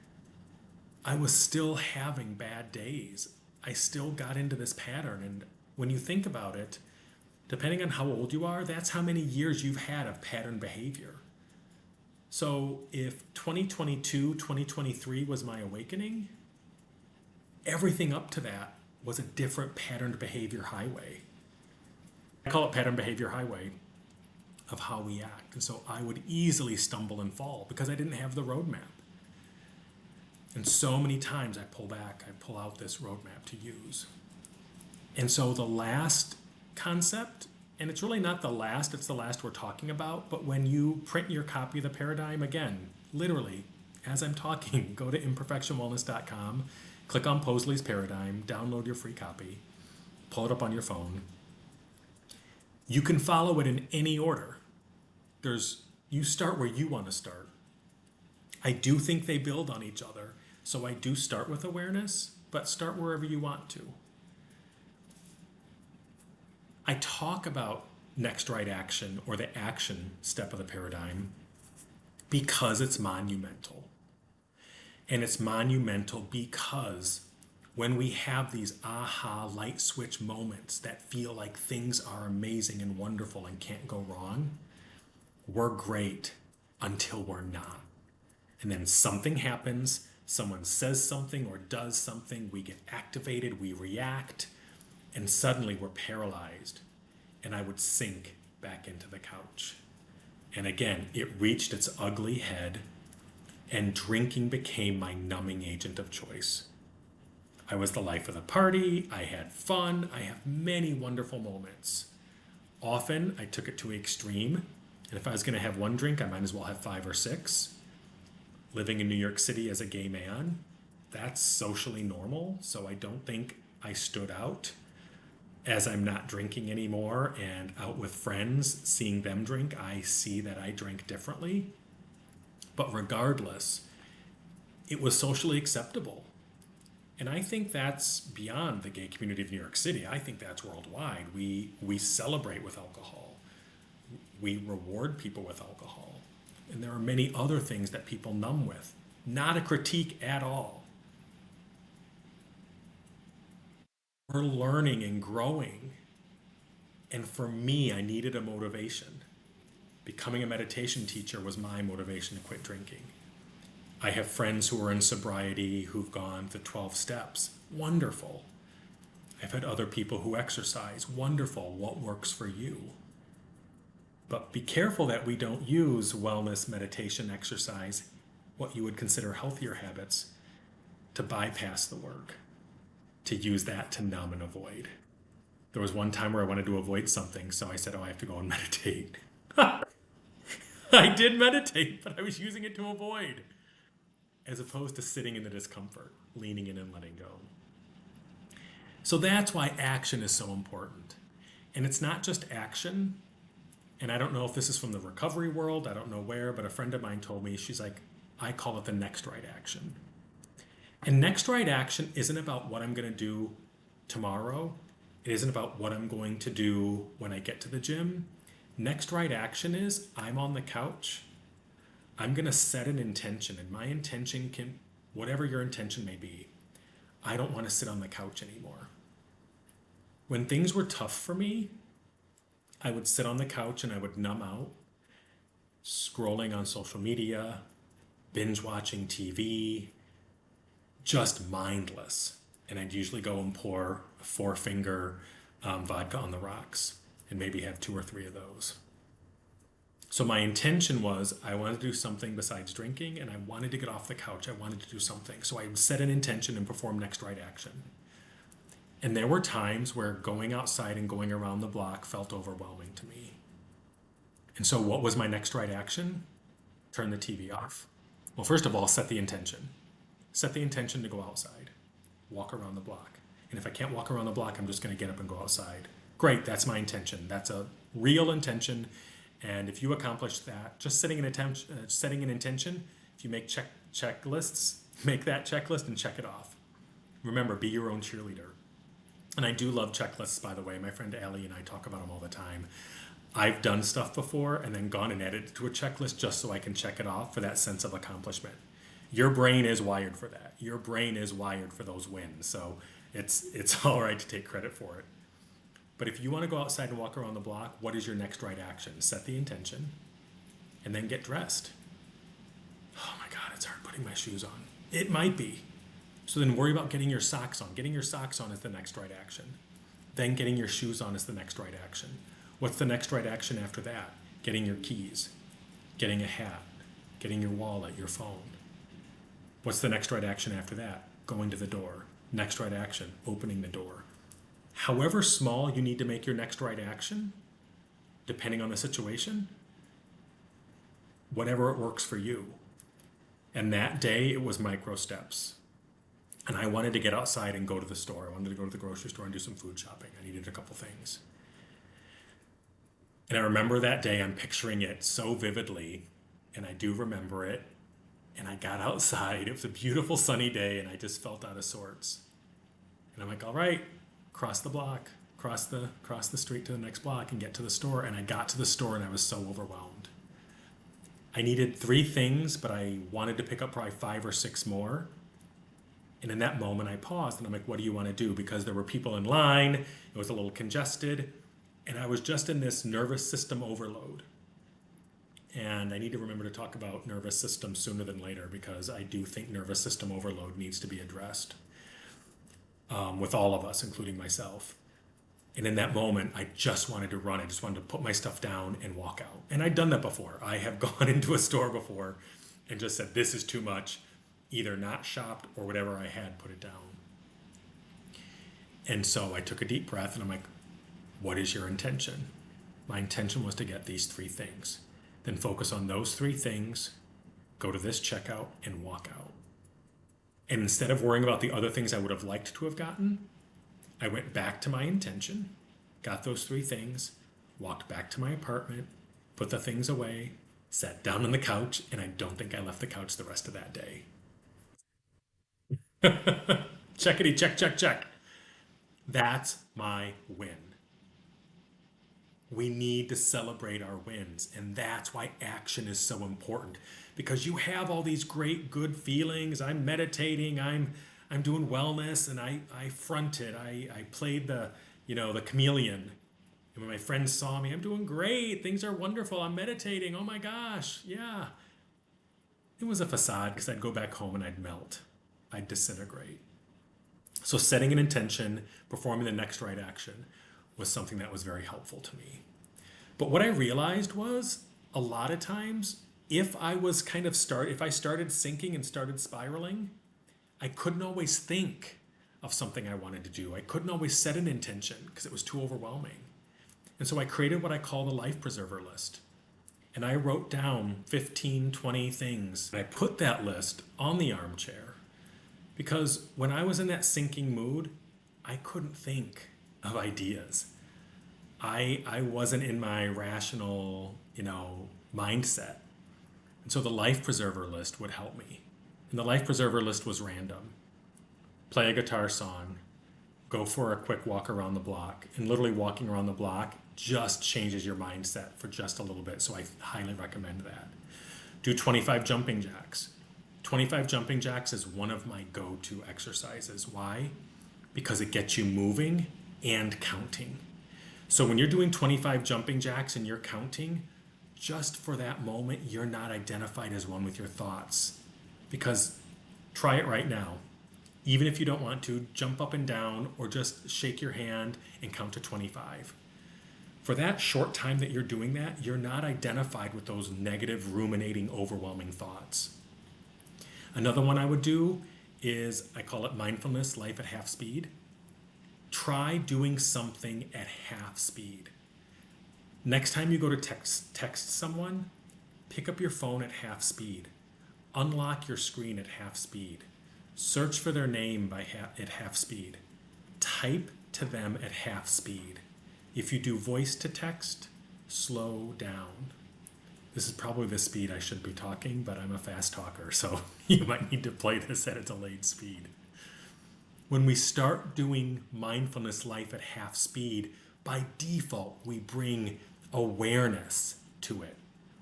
I was still having bad days. I still got into this pattern. And when you think about it, depending on how old you are, that's how many years you've had of pattern behavior. So if 2022, 2023 was my awakening, everything up to that was a different patterned behavior highway. I call it pattern behavior highway of how we act. And so I would easily stumble and fall because I didn't have the roadmap. And so many times I pull back, I pull out this roadmap to use. And so the last concept, and it's really not the last, it's the last we're talking about, but when you print your copy of the paradigm, again, literally, as I'm talking, go to imperfectionwellness.com, click on Possley's paradigm, download your free copy, pull it up on your phone. You can follow it in any order. You start where you want to start. I do think they build on each other, so I do start with awareness, but start wherever you want to. I talk about next right action or the action step of the paradigm because it's monumental. And it's monumental because when we have these aha light switch moments that feel like things are amazing and wonderful and can't go wrong, we're great until we're not. And then something happens, someone says something or does something, we get activated, we react, and suddenly we're paralyzed. And I would sink back into the couch. And again, it reached its ugly head, and drinking became my numbing agent of choice. I was the life of the party, I had fun, I have many wonderful moments. Often I took it to an extreme, and if I was going to have one drink, I might as well have 5 or 6. Living in New York City as a gay man, that's socially normal, so I don't think I stood out. As I'm not drinking anymore and out with friends, seeing them drink, I see that I drink differently. But regardless, it was socially acceptable. And I think that's beyond the gay community of New York City. I think that's worldwide. We celebrate with alcohol. We reward people with alcohol. And there are many other things that people numb with. Not a critique at all. We're learning and growing. And for me, I needed a motivation. Becoming a meditation teacher was my motivation to quit drinking. I have friends who are in sobriety who've gone the 12 steps. Wonderful. I've had other people who exercise. Wonderful. What works for you? But be careful that we don't use wellness, meditation, exercise, what you would consider healthier habits, to bypass the work, to use that to numb and avoid. There was one time where I wanted to avoid something, so I said, I have to go and meditate. I did meditate, but I was using it to avoid, as opposed to sitting in the discomfort, leaning in and letting go. So that's why action is so important. And it's not just action. And I don't know if this is from the recovery world, I don't know where, but a friend of mine told me, she's like, I call it the next right action. And next right action isn't about what I'm going to do tomorrow. It isn't about what I'm going to do when I get to the gym. Next right action is I'm on the couch. I'm going to set an intention, and my intention can, whatever your intention may be, I don't want to sit on the couch anymore. When things were tough for me, I would sit on the couch and I would numb out, scrolling on social media, binge watching TV, just mindless. And I'd usually go and pour a 4-finger vodka on the rocks and maybe have 2 or 3 of those. So my intention was I wanted to do something besides drinking, and I wanted to get off the couch. I wanted to do something. So I would set an intention and perform next right action. And there were times where going outside and going around the block felt overwhelming to me. And so what was my next right action? Turn the TV off. Well, first of all, set the intention. Set the intention to go outside. Walk around the block. And if I can't walk around the block, I'm just going to get up and go outside. Great, that's my intention. That's a real intention. And if you accomplish that, just setting an intention, if you make checklists, make that checklist and check it off. Remember, be your own cheerleader. And I do love checklists, by the way. My friend Allie and I talk about them all the time. I've done stuff before and then gone and edited to a checklist just so I can check it off for that sense of accomplishment. Your brain is wired for that. Your brain is wired for those wins. So it's all right to take credit for it. But if you want to go outside and walk around the block, what is your next right action? Set the intention and then get dressed. Oh my God, it's hard putting my shoes on. It might be. So then worry about getting your socks on. Getting your socks on is the next right action. Then getting your shoes on is the next right action. What's the next right action after that? Getting your keys, getting a hat, getting your wallet, your phone. What's the next right action after that? Going to the door. Next right action, opening the door. However small you need to make your next right action, depending on the situation, whatever it works for you. And that day it was micro steps. And I wanted to get outside and go to the store. I wanted to go to the grocery store and do some food shopping. I needed a couple things. And I remember that day, I'm picturing it so vividly, and I do remember it. And I got outside. It was a beautiful sunny day, and I just felt out of sorts. And I'm like, all right, cross the block, cross the street to the next block and get to the store. And I got to the store and I was so overwhelmed. I needed 3 things, but I wanted to pick up probably 5 or 6 more. And in that moment I paused and I'm like, what do you want to do? Because there were people in line, it was a little congested, and I was just in this nervous system overload. And I need to remember to talk about nervous system sooner than later, because I do think nervous system overload needs to be addressed with all of us, including myself. And in that moment, I just wanted to run. I just wanted to put my stuff down and walk out. And I'd done that before. I have gone into a store before and just said, this is too much. Either not shopped or whatever I had, put it down. And so I took a deep breath and I'm like, what is your intention? My intention was to get these 3 things. Then focus on those 3 things, go to this checkout and walk out. And instead of worrying about the other things I would have liked to have gotten, I went back to my intention, got those 3 things, walked back to my apartment, put the things away, sat down on the couch, and I don't think I left the couch the rest of that day. Checkity, check, check, check. That's my win. We need to celebrate our wins, and that's why action is so important, because you have all these great good feelings. I'm meditating, I'm doing wellness, and I fronted. I played the chameleon. And when my friends saw me, I'm doing great, things are wonderful, I'm meditating, oh my gosh, yeah. It was a facade, because I'd go back home and I'd melt. I'd disintegrate. So setting an intention, performing the next right action was something that was very helpful to me. But what I realized was a lot of times, if I started sinking and started spiraling, I couldn't always think of something I wanted to do. I couldn't always set an intention because it was too overwhelming. And so I created what I call the life preserver list. And I wrote down 15, 20 things. And I put that list on the armchair. Because when I was in that sinking mood, I couldn't think of ideas. I wasn't in my rational, mindset. And so the life preserver list would help me. And the life preserver list was random. Play a guitar song, go for a quick walk around the block. And literally walking around the block just changes your mindset for just a little bit. So I highly recommend that. Do 25 jumping jacks. 25 jumping jacks is one of my go-to exercises. Why? Because it gets you moving and counting. So when you're doing 25 jumping jacks and you're counting, just for that moment, you're not identified as one with your thoughts. Because try it right now. Even if you don't want to, jump up and down or just shake your hand and count to 25. For that short time that you're doing that, you're not identified with those negative, ruminating, overwhelming thoughts. Another one I would do is, I call it mindfulness, life at half speed. Try doing something at half speed. Next time you go to text someone, pick up your phone at half speed. Unlock your screen at half speed. Search for their name at half speed. Type to them at half speed. If you do voice to text, slow down. This is probably the speed I should be talking, but I'm a fast talker, so you might need to play this at a delayed speed. When we start doing mindfulness life at half speed, by default, we bring awareness to it.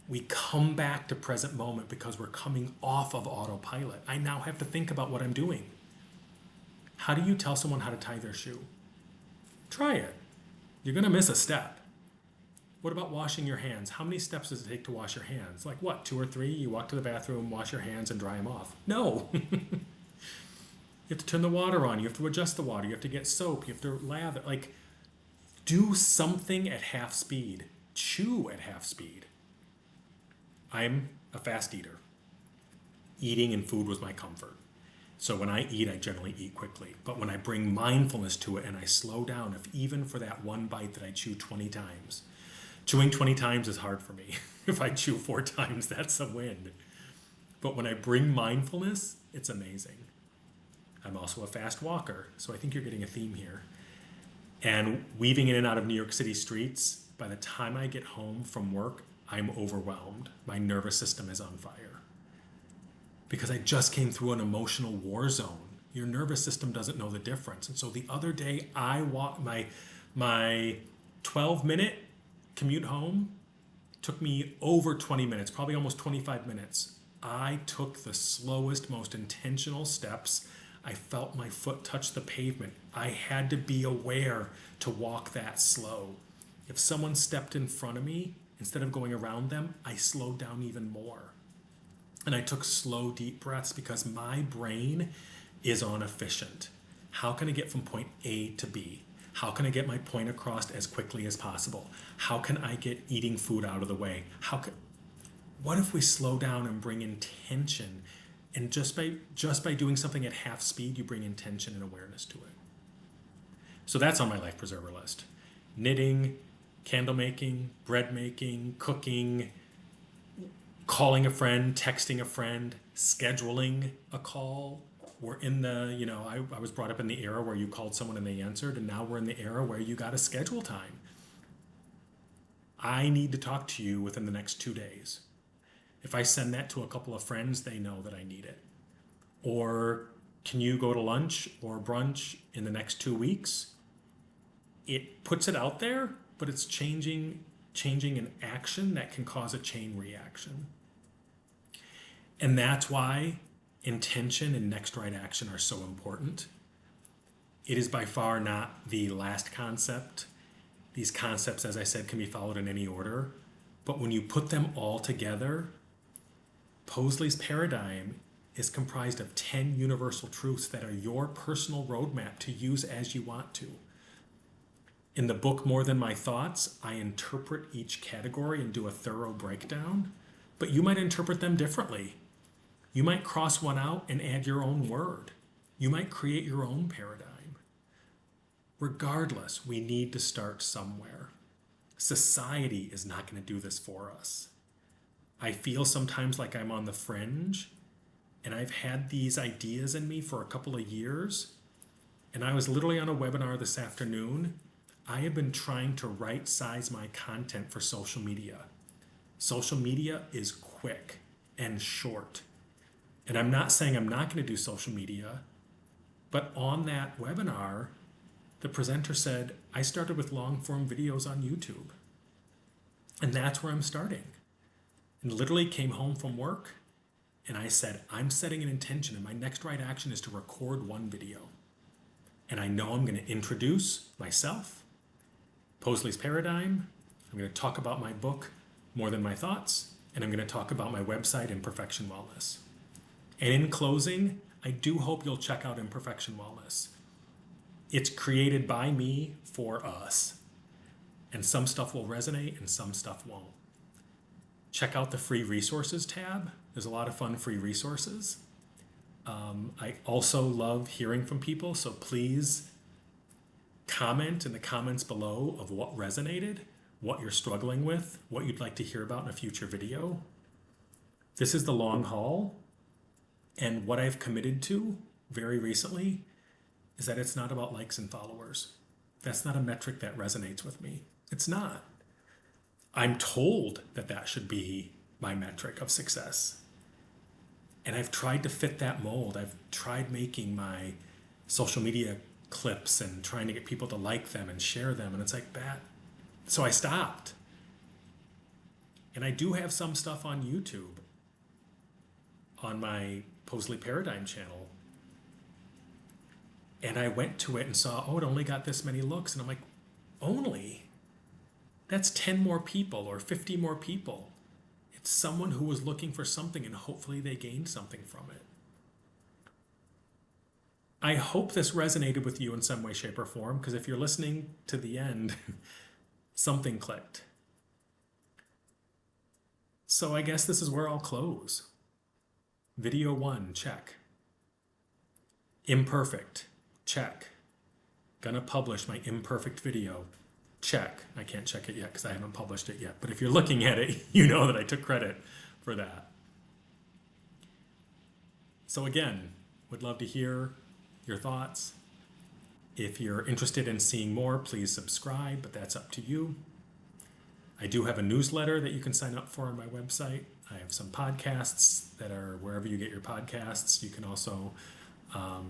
We come back to present moment because we're coming off of autopilot. I now have to think about what I'm doing. How do you tell someone how to tie their shoe? Try it. You're going to miss a step. What about washing your hands? How many steps does it take to wash your hands? Like what, 2 or 3? You walk to the bathroom, wash your hands, and dry them off. No. You have to turn the water on. You have to adjust the water. You have to get soap. You have to lather. Like, do something at half speed. Chew at half speed. I'm a fast eater. Eating and food was my comfort. So when I eat, I generally eat quickly. But when I bring mindfulness to it and I slow down, if even for that one bite that I chew 20 times, chewing 20 times is hard for me. If I chew 4 times, that's a win. But when I bring mindfulness, it's amazing. I'm also a fast walker, so I think you're getting a theme here. And weaving in and out of New York City streets, by the time I get home from work, I'm overwhelmed. My nervous system is on fire. Because I just came through an emotional war zone. Your nervous system doesn't know the difference. And so the other day, I walked my 12-minute commute home took me over 20 minutes, probably almost 25 minutes. I took the slowest, most intentional steps. I felt my foot touch the pavement. I had to be aware to walk that slow. If someone stepped in front of me, instead of going around them, I slowed down even more. And I took slow, deep breaths because my brain is on efficient. How can I get from point A to B? How can I get my point across as quickly as possible? How can I get eating food out of the way? What if we slow down and bring intention? And just by doing something at half speed, you bring intention and awareness to it. So that's on my life preserver list. Knitting, candle making, bread making, cooking, calling a friend, texting a friend, scheduling a call. We're in the, I was brought up in the era where you called someone and they answered, and now we're in the era where you got to schedule time. I need to talk to you within the next 2 days. If I send that to a couple of friends, they know that I need it. Or can you go to lunch or brunch in the next 2 weeks? It puts it out there, but it's changing an action that can cause a chain reaction. And that's why intention and next right action are so important. It is by far not the last concept. These concepts, as I said, can be followed in any order. But when you put them all together, Possley's paradigm is comprised of 10 universal truths that are your personal roadmap to use as you want to. In the book More Than My Thoughts, I interpret each category and do a thorough breakdown, but you might interpret them differently. You might cross one out and add your own word. You might create your own paradigm. Regardless, we need to start somewhere. Society is not going to do this for us. I feel sometimes like I'm on the fringe, and I've had these ideas in me for a couple of years, and I was literally on a webinar this afternoon. I have been trying to right size my content for social media. Social media is quick and short. And I'm not saying I'm not going to do social media, but on that webinar, the presenter said, I started with long form videos on YouTube. And that's where I'm starting. And literally came home from work and I said, I'm setting an intention and my next right action is to record one video. And I know I'm going to introduce myself, Possley's paradigm. I'm going to talk about my book, More Than My Thoughts, and I'm going to talk about my website, Imperfection Wellness. And in closing, I do hope you'll check out Imperfection Wellness. It's created by me for us. And some stuff will resonate and some stuff won't. Check out the free resources tab. There's a lot of fun free resources. I also love hearing from people, so please comment in the comments below of what resonated, what you're struggling with, what you'd like to hear about in a future video. This is the long haul. And what I've committed to very recently is that it's not about likes and followers. That's not a metric that resonates with me. It's not. I'm told that that should be my metric of success. And I've tried to fit that mold. I've tried making my social media clips and trying to get people to like them and share them. And it's like that. So I stopped. And I do have some stuff on YouTube on my Possley Paradigm channel. And I went to it and saw, oh, it only got this many looks. And I'm like, only? That's 10 more people or 50 more people. It's someone who was looking for something and hopefully they gained something from it. I hope this resonated with you in some way, shape, or form, because if you're listening to the end, something clicked. So I guess this is where I'll close. Video 1, check. Imperfect, check. Gonna publish my imperfect video, check. I can't check it yet because I haven't published it yet. But if you're looking at it, you know that I took credit for that. So again, would love to hear your thoughts. If you're interested in seeing more, please subscribe, but that's up to you. I do have a newsletter that you can sign up for on my website. I have some podcasts that are wherever you get your podcasts. You can also, I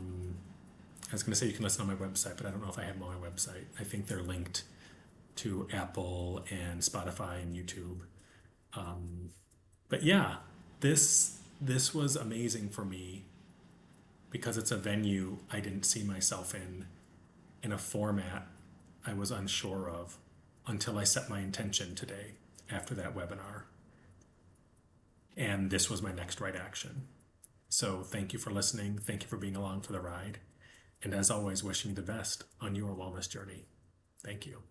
was going to say you can listen on my website, but I don't know if I have them on my website. I think they're linked to Apple and Spotify and YouTube. But yeah, this was amazing for me because it's a venue I didn't see myself in a format I was unsure of until I set my intention today after that webinar. And this was my next right action. So thank you for listening. Thank you for being along for the ride. And as always, wishing you the best on your wellness journey. Thank you.